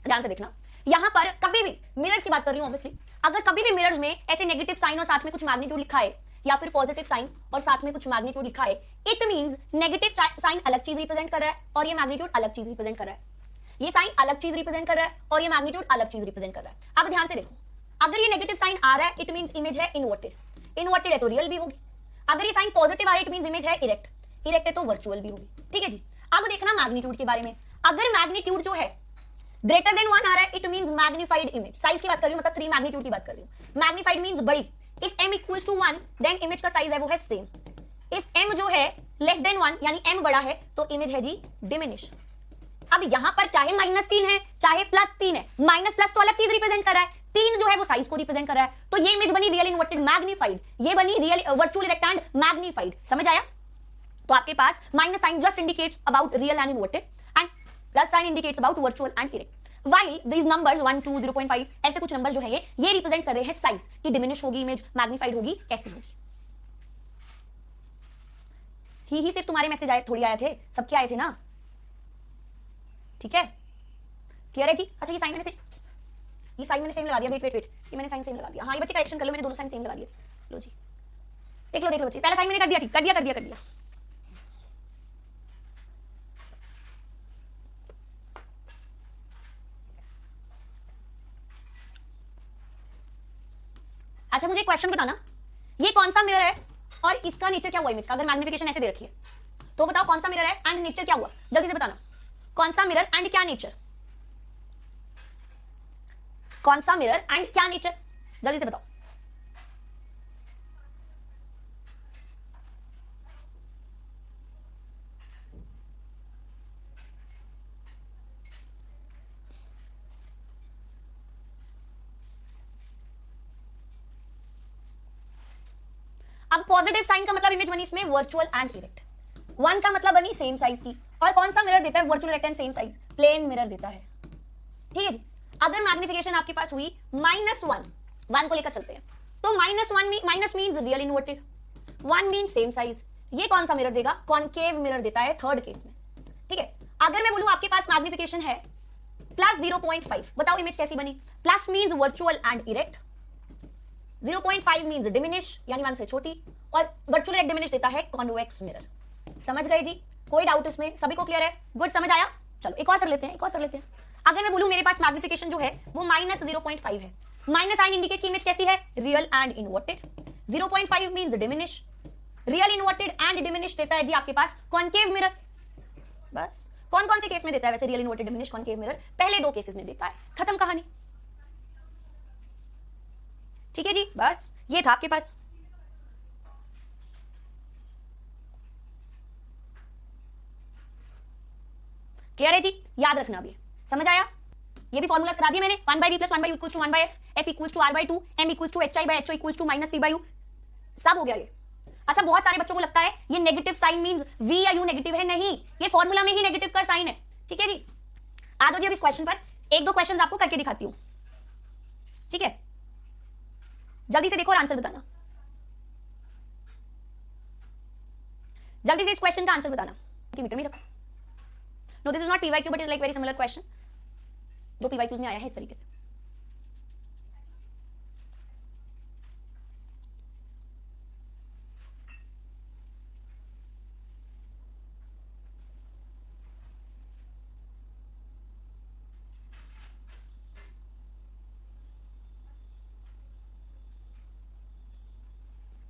ध्यान से देखना, यहां पर कभी भी मिरर्स की बात कर रही हूं ऑब्वियसली, अगर कभी भी मिरर्स में ऐसे नेगेटिव साइन और साथ में कुछ मैग्नीट्यूड लिखा है या फिर पॉजिटिव साइन और साथ में कुछ मैग्नीट्यूड लिखा है, इट मींस नेगेटिव साइन अलग चीज रिप्रेजेंट कर रहा है और ये मैग्नीट्यूड अलग चीज रिप्रेजेंट कर रहा है। ये साइन अलग चीज रिप्रेजेंट कर रहा है और ये मैग्नीट्यूड अलग चीज रिप्रेजेंट कर रहा है। अब ध्यान से देखो, अगर ये नेगेटिव साइन आ रहा है इट मींस इमेज है इन्वर्टेड, इन्वर्टेड है तो रियल भी होगी। अगर ये साइन पॉजिटिव आ रहा है इट मींस इमेज है इरेक्ट, इरेक्ट है तो वर्चुअल भी होगी। ठीक है जी? अब देखना मैग्नीट्यूड के बारे में, अगर मैग्नीट्यूड जो है ग्रेटर देन 1 आ रहा है it means magnified image. Size की बात कर रही हूं, मतलब 3 मैग्नीट्यूड की बात कर रही हूं। मैग्नीफाइड मींस बड़ी। If m equals to 1 then image का साइज है वो है सेम। इफ m जो है लेस देन 1 यानी m बड़ा है तो इमेज है जी डिमिनिश। अब यहां पर चाहे -3 है चाहे +3 है, माइनस प्लस तो अलग चीज रिप्रेजेंट कर रहा है, 3 जो है वो साइज को रिप्रेजेंट कर रहा है, तो ये इमेज बनी रियल इन्वर्टेड मैग्नीफाइड, ये बनी real virtual erect and magnified. समझ आया? तो आपके पास minus sign just indicates about real and inverted and plus sign indicates about virtual and erect. While these numbers 1, 2, 0.5 ऐसे कुछ नंबर जो है ये रिप्रेजेंट कर रहे हैं साइज की, डिमिनिश होगी इमेज, मैग्नीफाइड होगी, कैसे होगी। ही सिर्फ तुम्हारे मैसेज आए थोड़ी आए थे, सबके आए थे ना? ठीक है? क्लियर है जी? अच्छा ये साइन मैंने सेम लगा दिया, वेट ये मैंने साइन सेम लगा दिया। हाँ ये बच्चे करेक्शन कर लो, मैंने दोनों साइन सेम लगा दिए थे। लो जी देख लो बच्चे, पहला साइन मैंने कर दिया, ठीक कर दिया। अच्छा मुझे एक क्वेश्चन बताना, ये कौन सा मिरर है और इसका नेचर क्या हुआ इमेज का? अगर मैग्निफिकेशन ऐसे दे रखी है तो बताओ कौन सा मिरर है एंड नेचर क्या हुआ? जल्दी से बताना, कौन सा मिरर एंड क्या नेचर? कौन सा मिरर एंड क्या नेचर? जल्दी से बताओ। अब पॉजिटिव साइन का मतलब इमेज बनी इसमें वर्चुअल एंड इरेक्ट, 1 का मतलब बनी सेम साइज की, और कौन सा मिरर देता है virtual erect and same size? Plane mirror देता है। ठीक है जी? अगर मैग्निफिकेशन आपके पास हुई -1 को लेकर चलते हैं, तो -1 minus means real inverted, 1 mean same size, ये कौन सा मिरर देगा? कॉनकेव मिरर देता है थर्ड केस में। ठीक है? अगर मैं बोलूं आपके पास मैग्निफिकेशन है प्लस 0.5। बताओ इमेज कैसी बनी? Plus means virtual and erect, 0.5 means diminish यानी 1 से छोटी, और वर्चुअल इरेक्ट डिमिनिश देता है कॉन्वेक्स मिरर। समझ गए जी? कोई डाउट इसमें? सभी को क्लियर है? गुड, समझ आया? चलो एक और कर लेते हैं, एक और कर लेते हैं। अगर मैं बोलूं मेरे पास मैग्निफिकेशन जो है वो -0.5 है, माइनस साइन इंडिकेट की इमेज कैसी है? Real and inverted. 0.5 means diminish, real inverted and diminish देता है जी आपके पास कॉनकेव मिरर। बस कौन कौन से केस में देता है वैसे real inverted diminish concave mirror? पहले 2 केसेस में देता है, खत्म कहानी। ठीक है जी, बस ये था आपके पास। क्लियर है जी? याद रखना भी, समझ आया? ये भी फॉर्मूलाज करा दिए मैंने, 1/v + 1/u = 1/f, f = r/2, m = hi/ho = -v/u। सब हो गया ये। अच्छा, बहुत सारे बच्चों को लगता है ये नेगेटिव साइन मींस v या u नेगेटिव है। नहीं, ये फॉर्मूला में ही नेगेटिव का साइन है। ठीक है जी, आ जाओ जी अब इस क्वेश्चन पर। 1-2 क्वेश्चन आपको करके दिखाती हूं, ठीक है? जल्दी से देखो और आंसर बताना, जल्दी से इस क्वेश्चन का आंसर बताना। मीटर में रखो। No, this is not PYQ but is like very similar question जो पीवाईक्यूज में आया है इस तरीके से।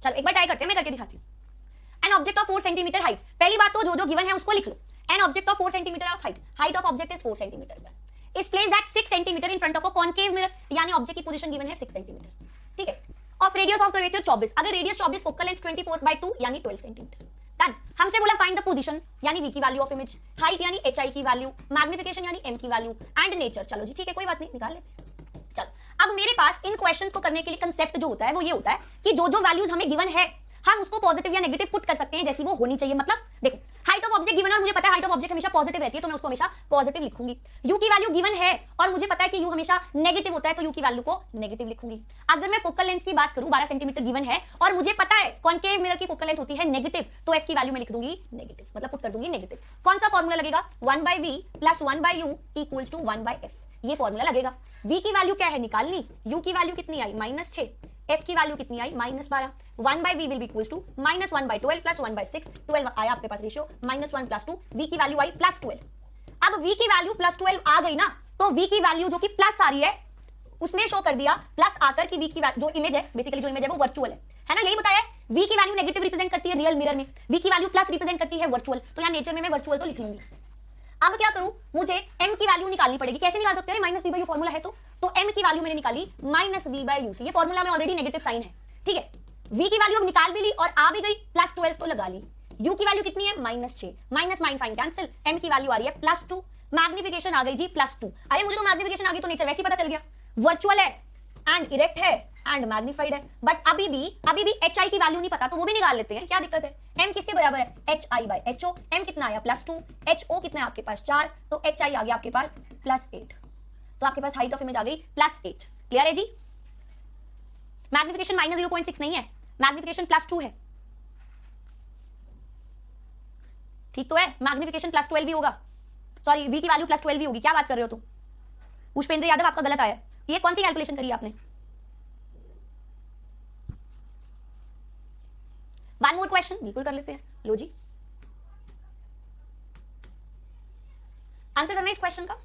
चलो एक बार ट्राई करते हैं, मैं करके दिखाती हूं। An object of 4 centimetre height. पहली बात तो जो गिवन है उसको लिख लो। An object of 4 centimetre of height, height of object is 4 centimetre, is placed at 6 centimetre in front of a concave mirror, यानी ऑब्जेक्ट की पोजीशन गिवन है 6 सेंटीमीटर। ठीक है, ऑफ रेडियस ऑफ कर्वेचर 24, अगर रेडियस 24, फोकल लेंथ 24/2 यानी 12 centimetre. Done. हमसे बोला find the position यानी v की वैल्यू ऑफ इमेज, हाइट यानी hi की वैल्यू, मैग्निफिकेशन यानी m की वैल्यू, एंड नेचर। चलो जी ठीक है, कोई बात नहीं, निकाल लेते हैं। चलो, अब मेरे पास इन क्वेश्चंस को करने के लिए कंसेप्ट जो होता है वो ये होता है कि जो जो वैल्यूज हमें गिवन है हम उसको पॉजिटिव या नेगेटिव पुट कर सकते हैं जैसी वो होनी चाहिए। मतलब देखो, हाइट ऑफ ऑब्जेक्ट गिवन है और मुझे पता है हाइट ऑफ ऑब्जेक्ट हमेशा पॉजिटिव रहती है, तो मैं उसको हमेशा पॉजिटिव लिखूंगी। यू की वैल्यू गिवन है और मुझे पता है कि यू हमेशा नेगेटिव होता है, तो यू की वैल्यू को नेगेटिव लिखूंगी। अगर मैं फोकल लेंथ की बात करूं, 12 सेंटीमीटर गिवन है और मुझे पता है कॉनकेव मिरर की फोकल लेंथ होती है नेगेटिव, तो एफ की वैल्यू मैं लिख दूंगी नेगेटिव, मतलब पुट कर दूंगी नेगेटिव। कौन सा फॉर्मूला लगेगा? 1/v + 1/u = 1/f, ये फॉर्मूला लगेगा। v की वैल्यू क्या है निकालनी, u की वैल्यू कितनी आई? -6, f की वैल्यू कितनी आई? -12। 1/v will be equals to -1/12 + 1/6, 12 आया आपके पास रेशियो, -1 + 2, v की वैल्यू आई +12। अब v की वैल्यू +12 आ गई ना, तो v की वैल्यू जो कि प्लस आ रही है उसने शो कर दिया प्लस आकर कि v की जो इमेज है, बेसिकली जो इमेज है वो वर्चुअल है ना, यही बताया है। v की वैल्यू नेगेटिव रिप्रेजेंट करती है रियल मिरर में, v की वैल्यू प्लस रिप्रेजेंट करती है वर्चुअल, तो यहाँ नेचर में मैं वर्चुअल तो लिख लूंगी। अब क्या करूं, मुझे m की वैल्यू निकालनी पड़ेगी। कैसे निकाल सकते हैं? -v/u फॉर्मूला है तो m की वैल्यू मैंने निकाली -v/u से। ये फॉर्मूला में ऑलरेडी नेगेटिव साइन है, ठीक है। v की वैल्यू अब निकाल भी ली और आ भी गई, +12 तो लगा ली। u की वैल्यू कितनी है? -6, माइनस साइन कैंसिल, m की वैल्यू आ रही है +2, मैग्निफिकेशन आ गई जी +2। अरे मुझे तो मैग्निफिकेशन आ गई तो नेचर वैसे ही पता चल गया, वर्चुअल है एंड इरेक्ट है एंड मैग्नीफाइड है। बट अभी भी hi की वैल्यू नहीं पता, तो वो भी निकाल लेते हैं, क्या दिक्कत है। m किसके बराबर है? hi/ho, m कितना आया? +2, ho कितना है आपके पास? 4, तो hi आ गया आपके पास +8, तो आपके पास हाइट ऑफ इमेज आ गई +8। क्लियर है जी? मैग्निफिकेशन -0.6 नहीं है, मैग्निफिकेशन +2 है, ठीक तो है। मैग्निफिकेशन +12 भी होगा, सॉरी v की वैल्यू +12 भी होगी। क्या बात कर रहे हो तुम? पुष्पेंद्र यादव आपका गलत आया, ये कौन सी कैलकुलेशन करी आपने? वन मोर क्वेश्चन, बिल्कुल कर लेते हैं। लो जी, आंसर करना इस क्वेश्चन का।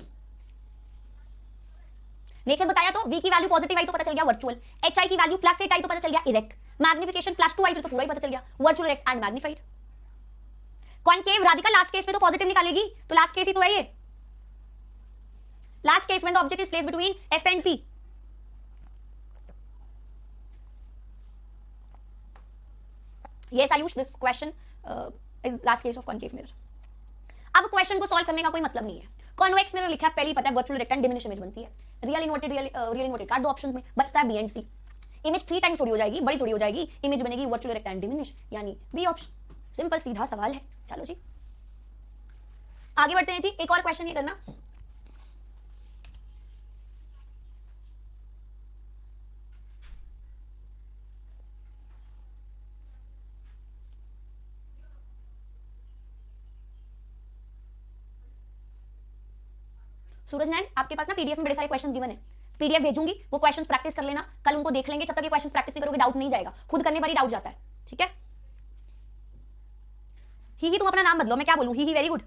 नेचर बताया तो v की वैल्यू पॉजिटिव आई तो पता चल गया वर्चुअल, hi की वैल्यू +8 आई तो पता चल गया इरेक्ट, मैग्निफिकेशन +2 आई फिर तो पूरा ही पता चल गया virtual, erect and magnified. Concave Radhika last case में तो पॉजिटिव निकालेगी, तो लास्ट केस ही तो है ये। लास्ट केस में the object is placed between f and p। Yes, Ayush, this question is last case of concave mirror. अब क्वेश्चन को सॉल्व करने का कोई मतलब नहीं है। कॉन्वेक्स मिरर लिखा है, पहले ही पता है virtual, erect and diminish image बनती है। रियल इन्वर्टेड काट दो ऑप्शंस में, बचता है B and C. Image 3 times थोड़ी हो जाएगी, बड़ी थोड़ी हो जाएगी, इमेज बनेगी वर्चुअल, इरेक्ट एंड डिमिनिश, यानी बी ऑप्शन। सिंपल सीधा सवाल है। चलो जी आगे बढ़ते हैं जी, एक और क्वेश्चन ये करना। सूरज नैन, आपके पास ना पीडीएफ में बड़े सारे क्वेश्चन गिवन है, पीडीएफ भेजूंगी, वो क्वेश्चन प्रैक्टिस कर लेना, कल उनको देख लेंगे, जब तक ये क्वेश्चन प्रैक्टिस नहीं करोगे डाउट नहीं जाएगा, खुद करने पर ही डाउट जाता है, ठीक है। ही तुम अपना नाम बदलो, मैं क्या बोलूं, ही वेरी गुड।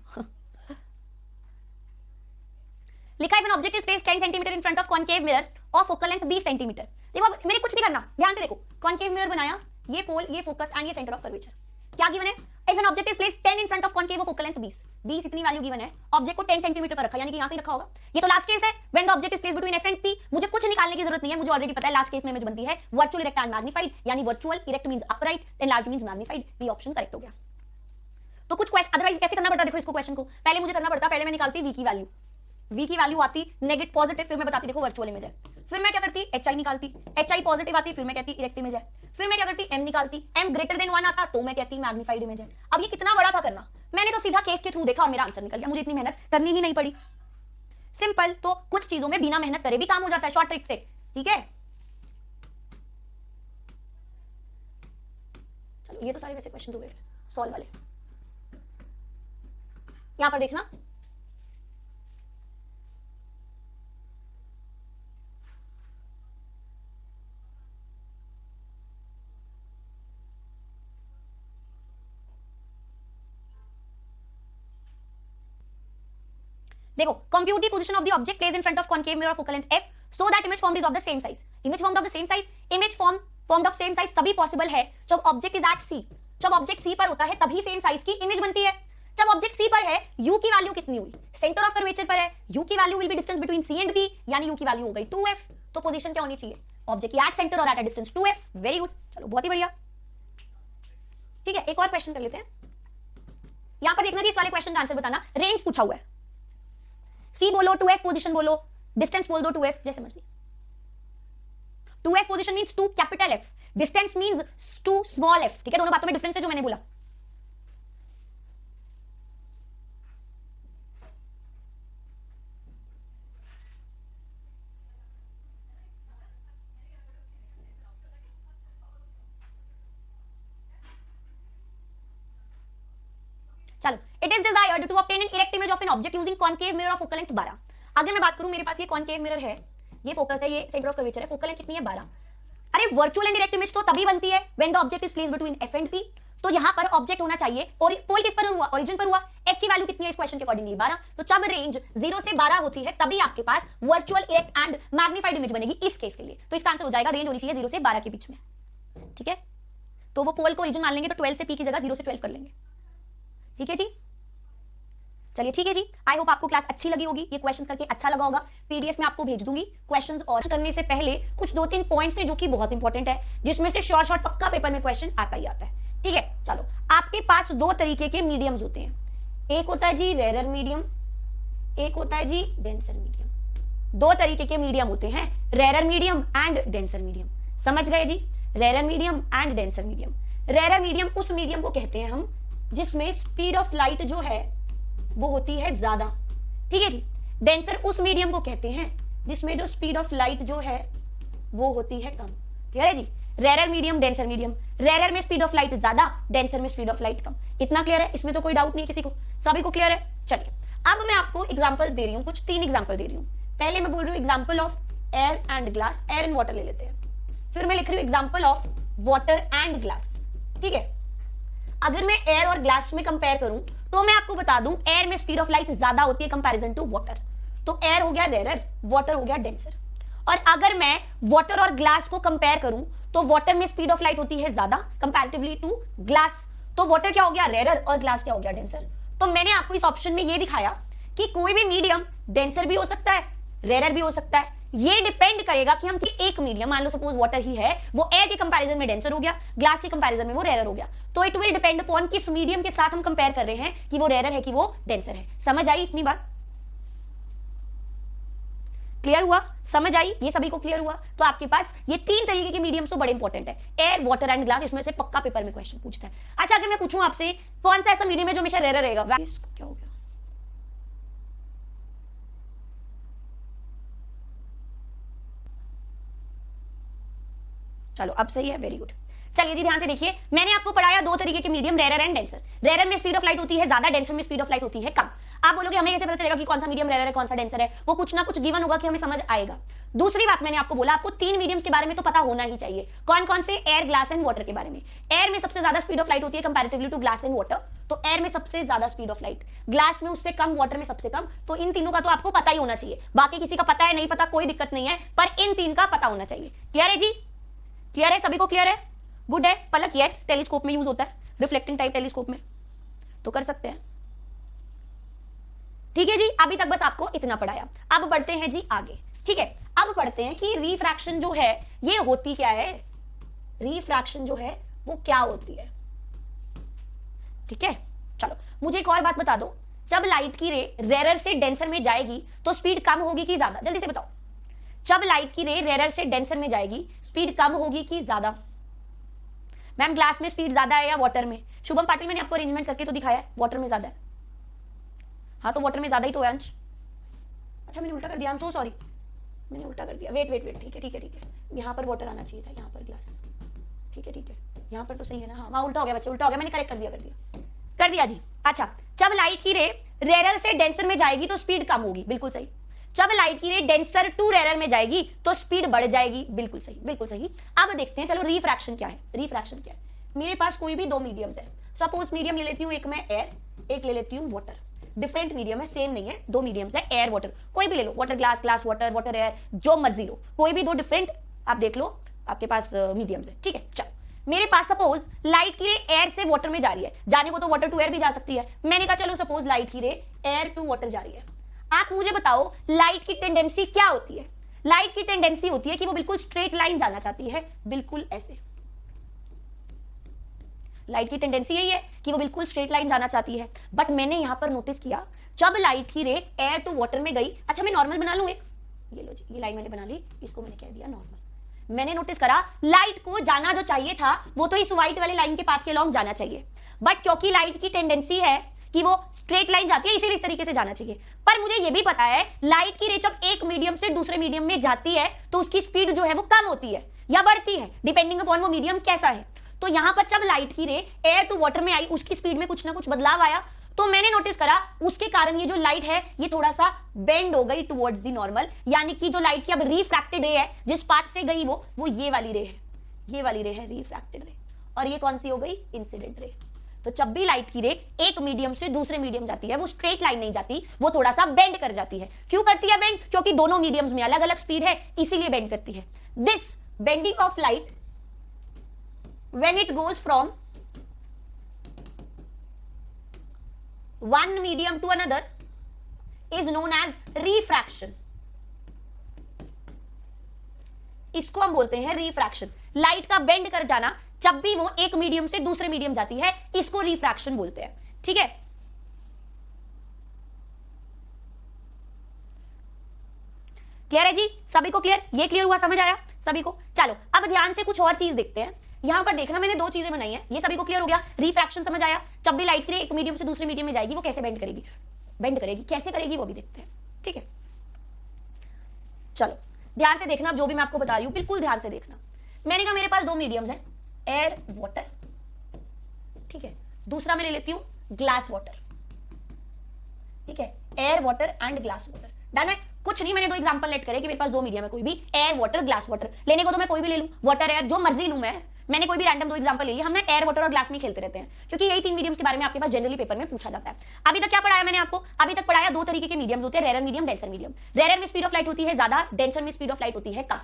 लिखा है, object is placed 10 centimetre in front of concave mirror of focal length 20 centimetre. देखो अब मैंने कुछ नहीं करना, ध्यान से देखो, कॉनकेव मिरर बनाया, ये पोल, ये फोकस एंड ये सेंटर ऑफ कर्वेचर। क्या गिवन है? If an object is placed 10 in front of concave focal length 20 इतनी वैल्यू गिवन है, ऑब्जेक्ट को 10 सेंटीमीटर पर रखा, यानी कि यहां पे रखा होगा। ये तो लास्ट केस है, when the object is placed between F and P. मुझे कुछ निकालने की जरूरत नहीं है, मुझे ऑलरेडी पता है लास्ट केस में इमेज बनती है वर्चुअल, इरेक्ट एंड मैग्नीफाइड, यानी virtual erect means upright, enlarge means magnified. ये ऑप्शन करेक्ट हो गया। तो कुछ क्वेश्चन अदरवाइज कैसे करना पड़ता, देखो इसको क्वेश्चन को पहले मुझे करना पड़ता, पहले मैं निकालती वी की वैल्यू, वी की वैल्यू आती नेगेटिव पॉजिटिव, फिर मैं बताती देखो वर्चुअल इमेज है, फिर मैं क्या करती एच आई निकालती, एच आई पॉजिटिव आती, फिर मैं कहती इरेक्ट इमेज है, फिर मैं क्या करती एम निकालती, एम ग्रेटर देन 1 आता तो मैं कहती मैग्नीफाइड इमेज है। अब ये कितना बड़ा था करना, मैंने तो सीधा केस के थ्रू देखा और मेरा आंसर निकल गया, मुझे इतनी मेहनत करनी ही नहीं पड़ी। सिंपल। तो कुछ चीजों में बिना मेहनत करे भी काम हो जाता है, शॉर्ट ट्रिक से, ठीक है। चलो ये तो सारे वैसे क्वेश्चन हो गए सॉल्व वाले। यहां पर देखना, देखो, compute the position of the object placed in front of concave mirror of focal length f so that image formed is of the same size. Image formed of the same size, image formed of same size तभी possible है जब object is eight c। जब object c पर होता है तभी same size की image बनती है। जब ऑब्जेक्ट c पर है, u की वैल्यू कितनी हुई, सेंटर ऑफ कर्वेचर पर है, u की value will be distance between c and b, यानी u की वैल्यू हो गई 2f। तो पोजीशन क्या होनी चाहिए, ऑब्जेक्ट की एट सेंटर और at a distance 2f। Very good, चलो बहुत ही बढ़िया। ठीक है, एक और क्वेश्चन कर लेते हैं। यहां पर देखना जी, इस वाले क्वेश्चन का आंसर बताना। रेंज पूछा हुआ है, C बोलो, 2f पोजीशन बोलो, डिस्टेंस बोल दो 2f, जैसे मर्जी। 2f position means 2 capital F, distance means 2 small f, ठीक है। दोनों बातों में डिफरेंस है जो मैंने बोला। चलो, it is desired to obtain an erect image of an object using concave mirror of focal length 12। अगर मैं बात करूं, मेरे पास ये कॉनकेव मिरर है, ये फोकस है, ये सेंटर ऑफ कर्वेचर है, फोकल लेंथ कितनी है 12। अरे वर्चुअल एंड डायरेक्ट इमेज तो तभी बनती है when the object is placed between f and p। तो यहां पर ऑब्जेक्ट होना चाहिए, और पोल किस पर हुआ, ओरिजिन पर हुआ। f की वैल्यू कितनी है इस क्वेश्चन के अकॉर्डिंगली 12। तो जब रेंज 0 से 12 होती है तभी आपके पास virtual erect and magnified image बनेगी इस केस के लिए। तो इसका आंसर हो जाएगा रेंज होनी चाहिए 0 से 12 के बीच में, ठीक है। तो वो पोल को ओरिजिन मान लेंगे, तो 12 से p की जगह 0 से 12 कर लेंगे, ठीक है जी। चलिए ठीक है जी, आई होप आपको क्लास अच्छी लगी होगी, ये क्वेश्चंस करके अच्छा लगा होगा। पीडीएफ में आपको भेज दूंगी क्वेश्चंस, और करने से पहले कुछ 2-3 पॉइंट्स है जो कि बहुत इंपॉर्टेंट है, जिसमें से शॉर्ट पक्का पेपर में क्वेश्चन आता ही आता है, ठीक है। चलो, आपके पास 2 तरीके के मीडियम्स होते हैं, एक होता है जी रेरर मीडियम, एक होता है जी डेंसर मीडियम। 2 तरीके के मीडियम होते हैं, rarer medium and denser medium. समझ गए जी, rarer medium and denser medium. Rarer medium उस मीडियम को कहते हैं हम जिसमें स्पीड ऑफ लाइट जो है वो होती है ज्यादा, ठीक है जी। डेंसर उस मीडियम को कहते हैं जिसमें जो स्पीड ऑफ लाइट जो है वो होती है कम, ठीक है जी। Rarer medium, denser medium. रेरर में स्पीड ऑफ लाइट ज्यादा, डेंसर में स्पीड ऑफ लाइट कम। इतना क्लियर है, इसमें तो कोई डाउट नहीं है किसी को, सभी को क्लियर है। चलिए, अब मैं आपको एग्जांपल्स दे रही हूं, कुछ 3 एग्जांपल दे रही हूं। पहले मैं बोल रही हूं example of air and glass, air and water ले लेते हैं। फिर मैं लिख रही हूं example of water and glass, ठीक है। अगर मैं एयर और ग्लास में कंपेयर करूं तो मैं आपको बता दूं, एयर में स्पीड ऑफ लाइट ज्यादा होती है कंपैरिजन टू वाटर, तो एयर हो गया रेरर, वाटर हो गया डेंसर। और अगर मैं वाटर और ग्लास को कंपेयर करूं तो वाटर में स्पीड ऑफ लाइट होती है ज्यादा कंपैरेटिवली टू ग्लास, तो वाटर क्या हो गया रेरर और ग्लास क्या हो गया डेंसर। तो मैंने आपको इस ऑप्शन में यह दिखाया कि कोई भी मीडियम डेंसर भी हो सकता है, रेरर भी हो सकता है। ये डिपेंड करेगा कि हम एक मीडियम, मान लो सपोज वाटर ही है, वो एयर के कंपैरिजन में डेंसर हो गया, ग्लास के कंपैरिजन में वो रेरर हो गया। तो इट विल डिपेंड अपॉन किस मीडियम के साथ हम कंपेयर कर रहे हैं कि वो रेरर है कि वो डेंसर है। समझ आई इतनी बात? क्लियर हुआ? समझ आई? ये सभी को क्लियर हुआ? तो आपके पास ये 3 तरीके के मीडियम्स तो बड़े इंपॉर्टेंट है, एयर, वाटर एंड ग्लास। इसमें से पक्का पेपर में क्वेश्चन पूछता है। अच्छा, अगर मैं पूछूं आपसे कौन सा ऐसा मीडियम है जो हमेशा रेरर रहेगा, क्या हो गया? चलो अब सही है, वेरी गुड। चलिए जी ध्यान से देखिए, मैंने आपको पढ़ाया दो तरीके के medium, rarer and denser. Rarer में स्पीड ऑफ लाइट होती है ज्यादा, डेंसर में स्पीड ऑफ लाइट होती है कम। आप बोलोगे हमें कैसे पता चलेगा कि कौन सा मीडियम रेरर है कौन सा डेंसर है? वो कुछ ना कुछ गिवन होगा कि हमें समझ आएगा। दूसरी बात मैंने आपको बोला, आपको तीन मीडियम्स के बारे में तो पता होना ही चाहिए। कौन कौन से? एयर, ग्लास एंड वाटर के बारे में। एयर में सबसे ज्यादा स्पीड ऑफ लाइट होती है comparatively to glass and water, तो एयर में सबसे ज्यादा स्पीड ऑफ लाइट, ग्लास में उससे कम, वाटर में सबसे कम। तो इन तीनों का तो आपको पता ही होना चाहिए। बाकी किसी का पता है नहीं पता कोई दिक्कत नहीं है, पर इन तीन का पता होना चाहिए। क्लियर है जी? क्लियर है? सभी को क्लियर है? गुड है। पलक यस, टेलीस्कोप में यूज होता है, रिफ्लेक्टिंग टाइप टेलीस्कोप में तो कर सकते हैं। ठीक है जी, अभी तक बस आपको इतना पढ़ाया। अब बढ़ते हैं जी आगे। ठीक है, अब पढ़ते हैं कि रिफ्रैक्शन जो है ये होती क्या है। रिफ्रैक्शन जो है वो क्या होती है। ठीक है, चलो मुझे एक और बात बता दो, जब लाइट की रे रेरर से डेंसर में जाएगी तो स्पीड कम होगी कि ज्यादा? जल्दी से बताओ। जब लाइट की रे रेरर से डेंसर में जाएगी स्पीड कम होगी कि ज्यादा? मैम ग्लास में स्पीड ज्यादा है या वाटर में? शुभम पाटिल मैंने आपको अरेंजमेंट करके तो दिखाया है, वाटर में ज्यादा है। हाँ तो वाटर में ज्यादा ही तो है अंश। अच्छा मैंने उल्टा कर दिया, आई एम सो सॉरी, मैंने उल्टा कर दिया। वेट वेट वेट, ठीक है ठीक है ठीक है, यहाँ पर वाटर आना चाहिए था, यहाँ पर ग्लास। ठीक है ठीक है, यहाँ पर तो सही है ना? हाँ वहाँ उल्टा हो गया बच्चे, उल्टा हो गया, मैंने करेक्ट कर दिया जी। अच्छा, जब लाइट की रे रेरर से डेंसर में जाएगी तो स्पीड कम होगी, बिल्कुल सही। जब लाइट की रे डेंसर टू रेरर में जाएगी तो स्पीड बढ़ जाएगी, बिल्कुल सही बिल्कुल सही। अब देखते हैं चलो रिफ्रैक्शन क्या है। रिफ्रैक्शन क्या है? मेरे पास कोई भी दो मीडियम्स है, सपोज मीडियम ले लेती हूँ, एक मैं एयर, एक ले लेती हूँ वाटर। डिफरेंट मीडियम है, सेम नहीं है, दो मीडियम्स है, एयर वाटर, कोई भी ले लो, water glass, glass water, water air, जो मर्जी लो, कोई भी दो डिफरेंट आप देख लो आपके पास मीडियम्स है। ठीक है, चलो मेरे पास सपोज लाइट की रे एयर से वाटर में जा रही है, जाने को तो वाटर टू एयर भी जा सकती है। मैंने कहा चलो सपोज लाइट की रे एयर टू वाटर जा रही है। आप मुझे बताओ लाइट की टेंडेंसी क्या होती है? लाइट की टेंडेंसी होती है कि वो बिल्कुल स्ट्रेट लाइन जाना चाहती है, बिल्कुल ऐसे। लाइट की टेंडेंसी यही है कि वो बिल्कुल स्ट्रेट लाइन जाना चाहती है। बट मैंने यहां पर नोटिस किया, जब लाइट की रे एयर टू वाटर में गई, अच्छा मैं नॉर्मल बना लूं एक, ये लो जी, ये लाइन मैंने बना ली, इसको मैंने कह दिया नॉर्मल। मैंने नोटिस करा लाइट को जाना जो चाहिए था वो तो इस व्हाइट वाले लाइन के पाथ के लॉन्ग जाना चाहिए, बट क्योंकि लाइट की टेंडेंसी है कि वो स्ट्रेट लाइन जाती है, इसीलिए इस तरीके से जाना चाहिए। पर मुझे ये भी पता है लाइट की रे जब एक मीडियम से दूसरे मीडियम में जाती है तो उसकी स्पीड जो है वो कम होती है या बढ़ती है, डिपेंडिंग अपॉन वो मीडियम कैसा है। तो यहां पर जब लाइट की रे एयर टू वाटर में आई, उसकी स्पीड में कुछ ना कुछ बदलाव आया, तो मैंने नोटिस करा उसके कारण ये जो लाइट है ये थोड़ा सा बेंड हो गई टुवर्ड्स द नॉर्मल, यानी कि जो लाइट की अब रिफ्रैक्टेड रे है, जिस पाथ से गई वो ये वाली रे है, ये वाली रे है रिफ्रैक्टेड रे, और ये कौन सी हो गई? Incident ray. तो जब भी लाइट की रे एक मीडियम से दूसरे मीडियम जाती है वो स्ट्रेट लाइन नहीं जाती, वो थोड़ा सा बेंड कर जाती है। क्यों करती है बेंड? क्योंकि दोनों मीडियम्स में अलग अलग स्पीड है, इसीलिए बेंड करती है। This bending of light when it goes from one medium to another is known as refraction. इसको हम बोलते हैं रिफ्रैक्शन। लाइट का बेंड कर जाना जब भी वो एक मीडियम से दूसरे मीडियम जाती है, इसको रिफ्रैक्शन बोलते हैं। ठीक है, क्लियर है जी? सभी को क्लियर? ये क्लियर हुआ, समझ आया सभी को? चलो अब ध्यान से कुछ और चीज देखते हैं। यहां पर देखना मैंने दो चीजें बनाई हैं, ये सभी को क्लियर हो गया? रिफ्रैक्शन समझ आया, जब भी लाइट की रे एक मीडियम से दूसरे मीडियम में जाएगी वो कैसे बेंड करेगी, कैसे करेगी वो भी देखते हैं। ठीक है, चलो ध्यान से देखना, जो भी मैं आपको बता रही हूं बिल्कुल ध्यान से देखना। मैंने कहा मेरे पास दो मीडियम्स हैं, एयर वाटर, ठीक है, दूसरा मैं ले लेती हूं ग्लास वाटर। ठीक है, air water and glass water, done है? कुछ नहीं, मैंने दो एग्जांपल लेट करे कि मेरे पास दो मीडियम है, कोई भी एयर वाटर ग्लास वाटर, लेने को तो मैं कोई भी ले लूं, वाटर एयर जो मर्जी लूं मैंने कोई भी रैंडम दो एग्जांपल ले लिया। हमने एयर वाटर और ग्लास में खेलते रहते हैं क्योंकि यही तीन मीडियम्स के बारे में आपके पास जनरली पेपर में पूछा जाता है। अभी तक क्या पढ़ाया मैंने आपको? अभी तक पढ़ाया दो तरीके के मीडियम्स होते हैं, रेरर मीडियम, डेंसर मीडियम। रेरर में स्पीड ऑफ लाइट होती है ज्यादा, डेंसर में स्पीड ऑफ लाइट होती है कम।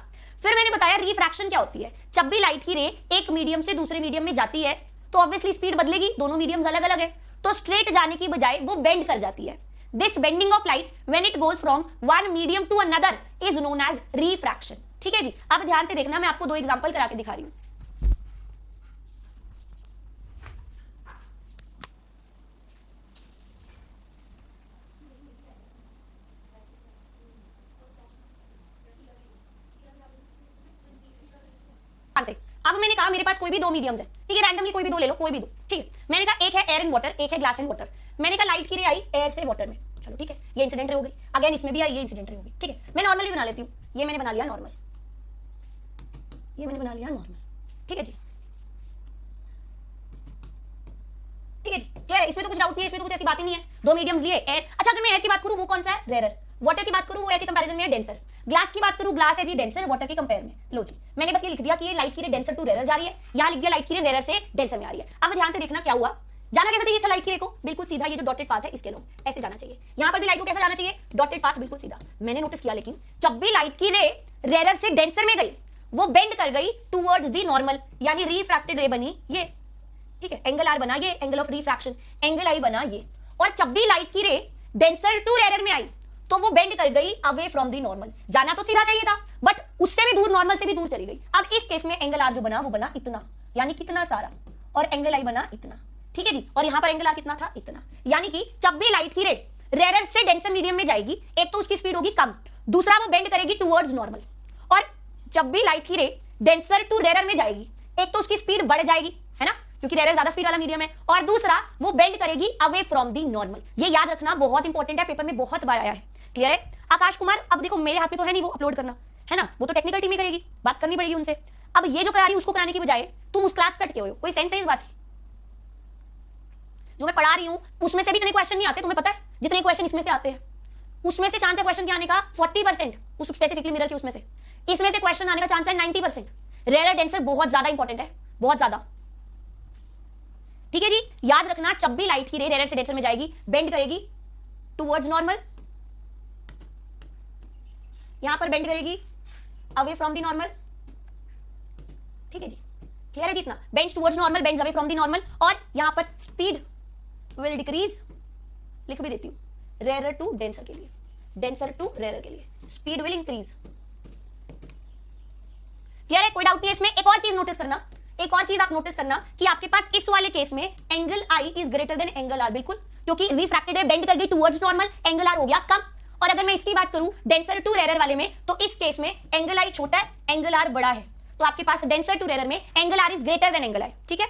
फिर मैंने बताया रिफ्रैक्शन क्या होती है। जब भी लाइट की रे एक मीडियम से दूसरे मीडियम में जाती है तो ऑब्वियसली स्पीड बदलेगी, दोनों मीडियम्स अलग अलग है, तो स्ट्रेट जाने की बजाय वो बेंड कर जाती है। This bending of light when it goes from one medium to another is known as refraction. ठीक है जी, अब ध्यान से देखना, मैं आपको दो एग्जांपल करा के दिखा रही हूं। अब मैंने कहा मेरे पास कोई भी दो मीडियम्स है, ठीक है, रैंडमली कोई भी दो ले लो, कोई भी दो। ठीक है, मैंने कहा एक है एयर एंड वाटर, एक है ग्लास एंड वाटर। मैंने कहा लाइट की रे आई एयर से वाटर में, चलो ठीक है, ये इंसिडेंट रे हो गई, अगेन इसमें भी आई, ये इंसिडेंट रे हो गई। ठीक है, मैं नॉर्मली बना लेती हूँ, ये मैंने बना लिया नॉर्मल, ये मैंने बना लिया नॉर्मल। ठीक है जी, क्या है, इसमें तो कुछ डाउट नहीं है, इसमें तो कुछ ऐसी बात ही नहीं है। दो मीडियम्स लिए एयर। अच्छा अगर मैं एयर की बात करूं वो कौन सा है, रेयर। वाटर की बात करूं वो एयर के कंपैरिजन में है डेंसर। ग्लास की बात करूं ग्लास है जी डेंसर वाटर के कंपेयर में। लो जी मैंने बस ये लिख दिया कि ये लाइट की रे डेंसर टू रेयर जा रही है, यहां लिख दिया लाइट की रे रेयर से डेंसर में आ रही है। अब ध्यान से देखना क्या हुआ, जाना कैसे चाहिए, अच्छा लाइट की रे को बिल्कुल सीधा, ये जो डॉटेड पाथ है इसके लो ऐसे जाना चाहिए। यहां पर भी लाइट को कैसा जाना चाहिए, डॉटेड पाथ बिल्कुल सीधा। मैंने नोटिस किया लेकिन जब भी लाइट की रे रेयर से डेंसर में गई वो बेंड कर गई टुवर्ड्स दी नॉर्मल, यानी रिफ्रैक्टेड रे बनी ये, ठीक है, एंगल आर बना ये, एंगल ऑफ रिफ्रैक्शन, एंगल आई बना ये। और जब भी लाइट की रे डेंसर टू रेयर में आई तो वो बेंड कर गई अवे फ्रॉम दी नॉर्मल। जाना तो सीधा चाहिए था बट उससे भी दूर, नॉर्मल से भी दूर चली गई। अब इस केस में एंगल आर जो बना वो बना इतना, यानी कितना सारा, और एंगल आई बना इतना, ठीक है जी। और यहां पर एंगल आर कितना था, इतना। यानी कि जब भी लाइट की रे रेयर से डेंसर मीडियम में जाएगी, एक तो उसकी स्पीड होगी कम, दूसरा वो बेंड करेगी टुवर्ड्स नॉर्मल। और जब भी लाइट की रे डेंसर टू रेयर में जाएगी, एक तो उसकी स्पीड बढ़ जाएगी, है ना, क्योंकि रेयर ज्यादा स्पीड वाला मीडियम है, और दूसरा वो बेंड करेगी अवे फ्रॉम दी नॉर्मल। ये याद रखना बहुत इंपॉर्टेंट है, पेपर में बहुत बार आया है। क्लियर है आकाश कुमार? अब देखो मेरे हाथ में तो है नहीं वो अपलोड करना, है ना, वो तो टेक्निकल टीम ही करेगी, बात करनी पड़ेगी उनसे। अब ये जो करा रही है उसको कराने की बजाय तुम उस क्लास पे अटके हो, कोई सेंस है इस बात की? जो मैं पढ़ा रही हूं उसमें से भी इतने क्वेश्चन नहीं आते, तुम्हें पता है जितने क्वेश्चन इसमें से आते हैं उसमें से चांस है क्वेश्चन के आने का 40% उस स्पेसिफिकली मिरर के उसमें से, इसमें से क्वेश्चन आने का चांस है 90%। रेयर डेंसर बहुत ज्यादा इंपॉर्टेंट है, बहुत ज्यादा, ठीक है जी। याद रखना जब भी लाइट की रे रेयर से डेंसर में जाएगी बेंड करेगी टुवर्ड्स नॉर्मल, यहां पर बेंड करेगी अवे फ्रॉम द नॉर्मल, ठीक है जी। क्लियर है जी? इतना bends towards normal, bends away from the normal, और यहां पर स्पीड विल डिक्रीज, लिख भी देती हूं, रेयर टू डेंसर के लिए, डेंसर टू रेयर के लिए स्पीड विल इंक्रीज। क्लियर है? कोई डाउट नहीं है इसमें। एक और चीज नोटिस करना, एक और चीज आप नोटिस करना कि आपके पास इस वाले केस में angle I is greater than angle R, बिल्कुल, क्योंकि रिफ्रैक्टेड है, बेंड कर गई टुवर्ड्स नॉर्मल, एंगल आर हो गया कम। और अगर मैं इसकी बात करूं डेंसर टू रेयर वाले में, तो इस केस में एंगल आई छोटा है, एंगल आर बड़ा है, तो आपके पास डेंसर टू रेयर में angle r is greater than angle i, ठीक है।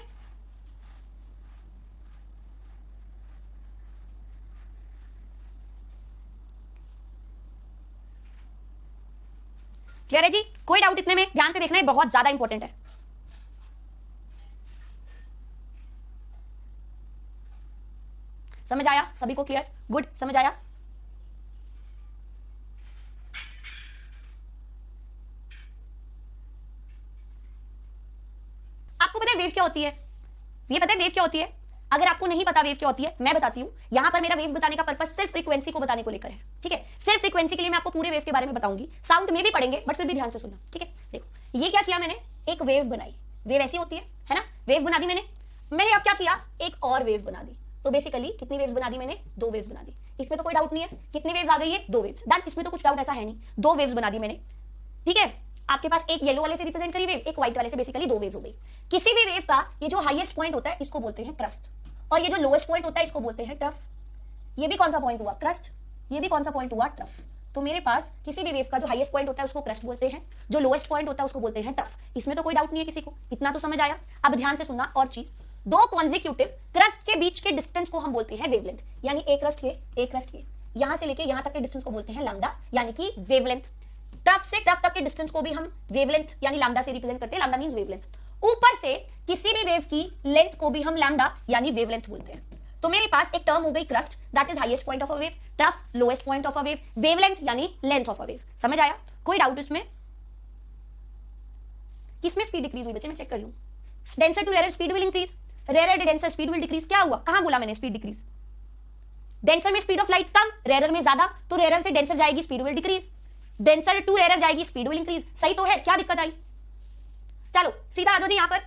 क्लियर है जी? कोई डाउट इतने में? ध्यान से देखना है, बहुत ज्यादा इंपॉर्टेंट है। समझ आया सभी को? क्लियर, गुड, समझ आया। आपको पता है वेव क्या होती है? ये पता है वेव क्या होती है? अगर आपको नहीं पता वेव क्या होती है, मैं बताती हूं। यहां पर मेरा वेव बताने का पर्पस सिर्फ फ्रीक्वेंसी को बताने को लेकर है, ठीक है। सिर्फ फ्रीक्वेंसी के लिए मैं आपको पूरे वेव के बारे में बताऊंगी, साउंड में भी पढ़ेंगे बट फिर भी ध्यान से सुनना, ठीक है। देखो ये क्या किया मैंने, एक वेव बनाई, वेव ऐसी होती है ना, वेव बना दी मैंने अब क्या किया, एक और वेव बना दी। तो बेसिकली कितनी वेव्स बना दी मैंने, दो वेव्स बना दी। इसमें तो कोई डाउट नहीं है, कितनी वेव्स आ गई है, दो वेव्स, डन। इसमें तो कुछ डाउट ऐसा है नहीं, दो वेव्स बना दी मैंने, ठीक है। आपके पास एक येलो वाले से रिप्रेजेंट करी वेव, एक व्हाइट वाले से, बेसिकली दो वेव्स हो गई। किसी भी वेव का ये जो हाईएस्ट पॉइंट होता है इसको बोलते हैं क्रस्ट, और ये जो लोएस्ट पॉइंट होता है इसको बोलते हैं ट्रफ। ये भी कौन सा पॉइंट हुआ, क्रस्ट, ये भी कौन सा पॉइंट हुआ, ट्रफ। तो मेरे पास किसी भी वेव का जो हाईएस्ट पॉइंट होता है उसको क्रस्ट बोलते हैं, जो लोएस्ट पॉइंट होता है उसको बोलते हैं ट्रफ। इसमें तो कोई डाउट नहीं है किसी को, इतना तो समझ आया। अब ध्यान से सुनना और चीज, दो कॉन्जिक्यूटिव क्रस्ट के बीच के डिस्टेंस को हम बोलते हैं वेवलेंथ, यानी एक क्रस्ट ये, एक क्रस्ट ये, यहां से लेके यहां तक के डिस्टेंस को बोलते हैं लैम्डा, यानी कि वेवलेंथ। ट्रफ से ट्रफ तक के डिस्टेंस को भी हम वेवलेंथ यानी लैम्डा से रिप्रेजेंट करते हैं, लैम्डा मींस वेवलेंथ। ऊपर से किसी भी वेव की लेंथ को भी हम लैम्डा यानी वेवलेंथ बोलते हैं। तो मेरे पास एक टर्म हो गई crust, that is highest point of a wave, trough lowest point of a wave, wavelength यानी लेंथ ऑफ अ वेव। समझ आया? कोई डाउट इसमें? किसमें स्पीड डिक्रीज हुई बच्चे, मैं चेक कर लूं। Denser to rarer speed will increase, rarer to denser speed will decrease. क्या हुआ, कहां बोला मैंने स्पीड डिक्रीज? डेंसर में स्पीड ऑफ लाइट कम, रेयर में ज्यादा, तो रेयर से डेंसर जाएगी speed will decrease, denser to rarer जाएगी स्पीड विल इंक्रीज। सही तो है, क्या दिक्कत आई? चलो सीधा आ जाओ जी। यहां पर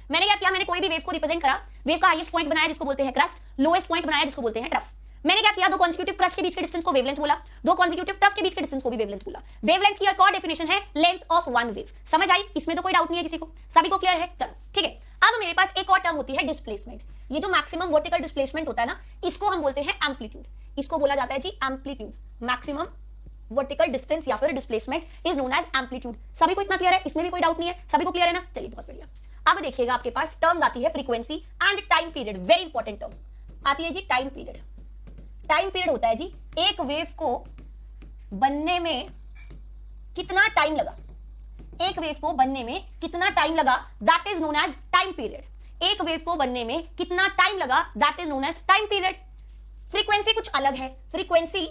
मैंने क्या किया, मैंने कोई भी वेव को रिप्रेजेंट करा, वेव का हाईएस्ट पॉइंट बनाया जिसको बोलते हैं क्रस्ट, लोएस्ट पॉइंट बनाया जिसको बोलते हैं ट्रफ। मैंने क्या किया, दो कॉन्जिक्यूटिव क्रस्ट के बीच के डिस्टेंस को वेवलेंथ बोला, दो कॉन्जिक्यूटिव ट्रफ के बीच के डिस्टेंस को भी वेवलेंथ बोला। वेवलेंथ की एक और डेफिनेशन है लेंथ ऑफ वन वेव। समझ आई? इसमें तो कोई डाउट नहीं है किसी को, सभी को क्लियर है? चलो ठीक है। अब मेरे पास एक और टर्म होती है डिस्प्लेसमेंट। ये जो मैक्सिमम वर्टिकल डिस्प्लेसमेंट होता है ना, इसको हम बोलते हैं एम्पलीट्यूड। इसको बोला जाता है जी एम्पलीट्यूड। मैक्सिमम वर्टिकल डिस्टेंस या फिर displacement is known as amplitude. सभी को इतना क्लियर है? इसमें भी कोई डाउट नहीं है, सभी को क्लियर है ना? चलिए बहुत बढ़िया। अब देखिएगा आपके पास टर्म्स आती है frequency and time period. Very important term आती है जी टाइम पीरियड। टाइम पीरियड होता है जी एक वेव को बनने में कितना टाइम लगा, एक वेव को बनने में कितना टाइम लगा, that is known as time period. एक वेव को बनने में कितना टाइम लगा, that is known as time period. Frequency कुछ अलग है। फ्रीक्वेंसी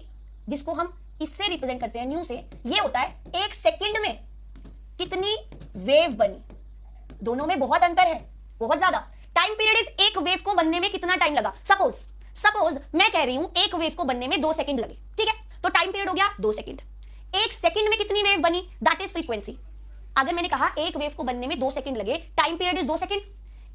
जिसको हम इससे रिप्रेजेंट करते हैं न्यू से, ये होता है एक सेकंड में कितनी वेव बनी। दोनों में बहुत अंतर है, बहुत ज्यादा। टाइम पीरियड इज एक वेव को बनने में कितना टाइम लगा। सपोज मैं कह रही हूं एक वेव को बनने में 2 सेकंड लगे, ठीक है, तो टाइम पीरियड हो गया 2 सेकंड। एक सेकंड में कितनी वेव बनी, दैट इज फ्रीक्वेंसी। अगर मैंने कहा एक वेव को बनने में 2 सेकंड लगे, टाइम पीरियड इज 2 सेकंड,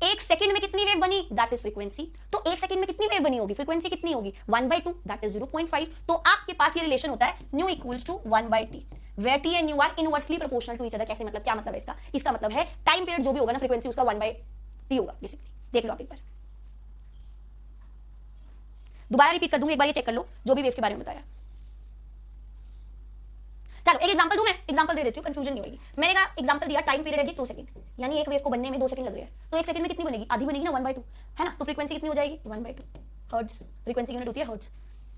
एक सेकंड में कितनी वेव बनी, दैट इज फ्रीक्वेंसी। तो एक सेकंड में कितनी वेव बनी होगी, फ्रीक्वेंसी कितनी होगी, 1/2, दैट इज 0.5। तो आपके पास ये रिलेशन होता है nu equals to 1/t, where T and nu are inversely proportional to each other. कैसे, मतलब क्या मतलब है इसका? इसका मतलब है टाइम पीरियड जो भी होगा ना, फ्रीक्वेंसी उसका 1/t होगा बेसिकली। देख लो आप एक बार, दोबारा रिपीट कर दूंगी, एक बार ये चेक कर लो जो भी वेव के बारे में बताया। चलो एक एग्जांपल दूं, मैं एग्जांपल दे देती हूं, कंफ्यूजन नहीं होगी। मैंने कहा एग्जांपल दिया टाइम पीरियड है जी 2 सेकंड, यानी एक वेव को बनने में 2 सेकंड लग रहे हैं, तो एक सेकंड में कितनी बनेगी, आधी बनेगी ना, 1/2 है ना। तो फ्रीक्वेंसी कितनी हो जाएगी, 1/2 हर्ट्ज। फ्रीक्वेंसी यूनिट होती है हर्ट्ज,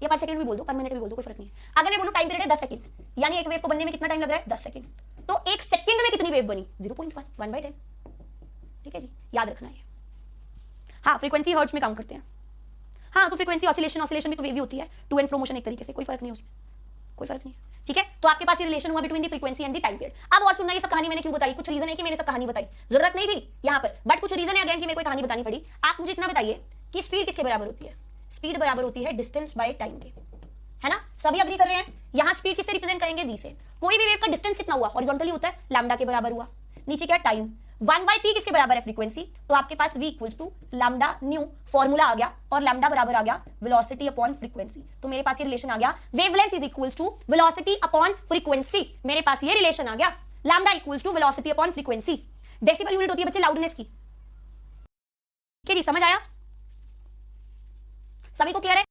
या पर सेकंड भी बोल दो, पर मिनट भी बोल दो, कोई फर्क नहीं है। अगर मैं बोलूं टाइम पीरियड है 10 सेकंड, यानी एक वेव को बनने में कितना टाइम लग रहा है, 10 सेकंड, तो एक सेकंड में कितनी वेव बनी, 0.1, 1/10। ठीक है जी, याद रखना है। हाँ, फ्रीक्वेंसी हर्ट्ज में काउंट करते हैं। हाँ, तो फ्रीक्वेंसी ऑसिलेशन भी तो वेव ही होती है, टू एंड फ्रो मोशन एक तरीके से, कोई फर्क नहीं है उसमें, कोई फर्क नहीं है। ठीक है, तो आपके पास ये रिलेशन हुआ between the frequency and the time period. अब और सुनना, ये सब कहानी मैंने क्यों बताई, कुछ रीजन है कि मैंने सब कहानी बताई, जरूरत नहीं थी यहां पर, बट कुछ रीजन है अगेन कि मेरे को कहानी बतानी पड़ी। आप मुझे इतना बताइए कि स्पीड किसके बराबर होती है, स्पीड बराबर होती है डिस्टेंस बाय टाइम के, है ना। सभी अग्री कर रहे हैं। यहां स्पीड किससे रिप्रेजेंट करेंगे, v से। कोई भी वेव का डिस्टेंस कितना हुआ, हॉरिजॉन्टली होता है, लैम्डा के बराबर हुआ। नीचे क्या, टाइम। 1/t किसके बराबर है, फ्रीक्वेंसी। तो आपके पास v equals to lambda nu, formula आ गया, और लैम्डा बराबर आ गया वेलोसिटी अपॉन फ्रीक्वेंसी। तो मेरे पास ये रिलेशन आ गया, wavelength is equals to velocity upon frequency. मेरे पास ये रिलेशन आ गया, lambda equals to velocity upon frequency. Decibel unit होती है बच्चे लाउडनेस की। ठीक है जी, समझ आया, सभी को क्लियर है।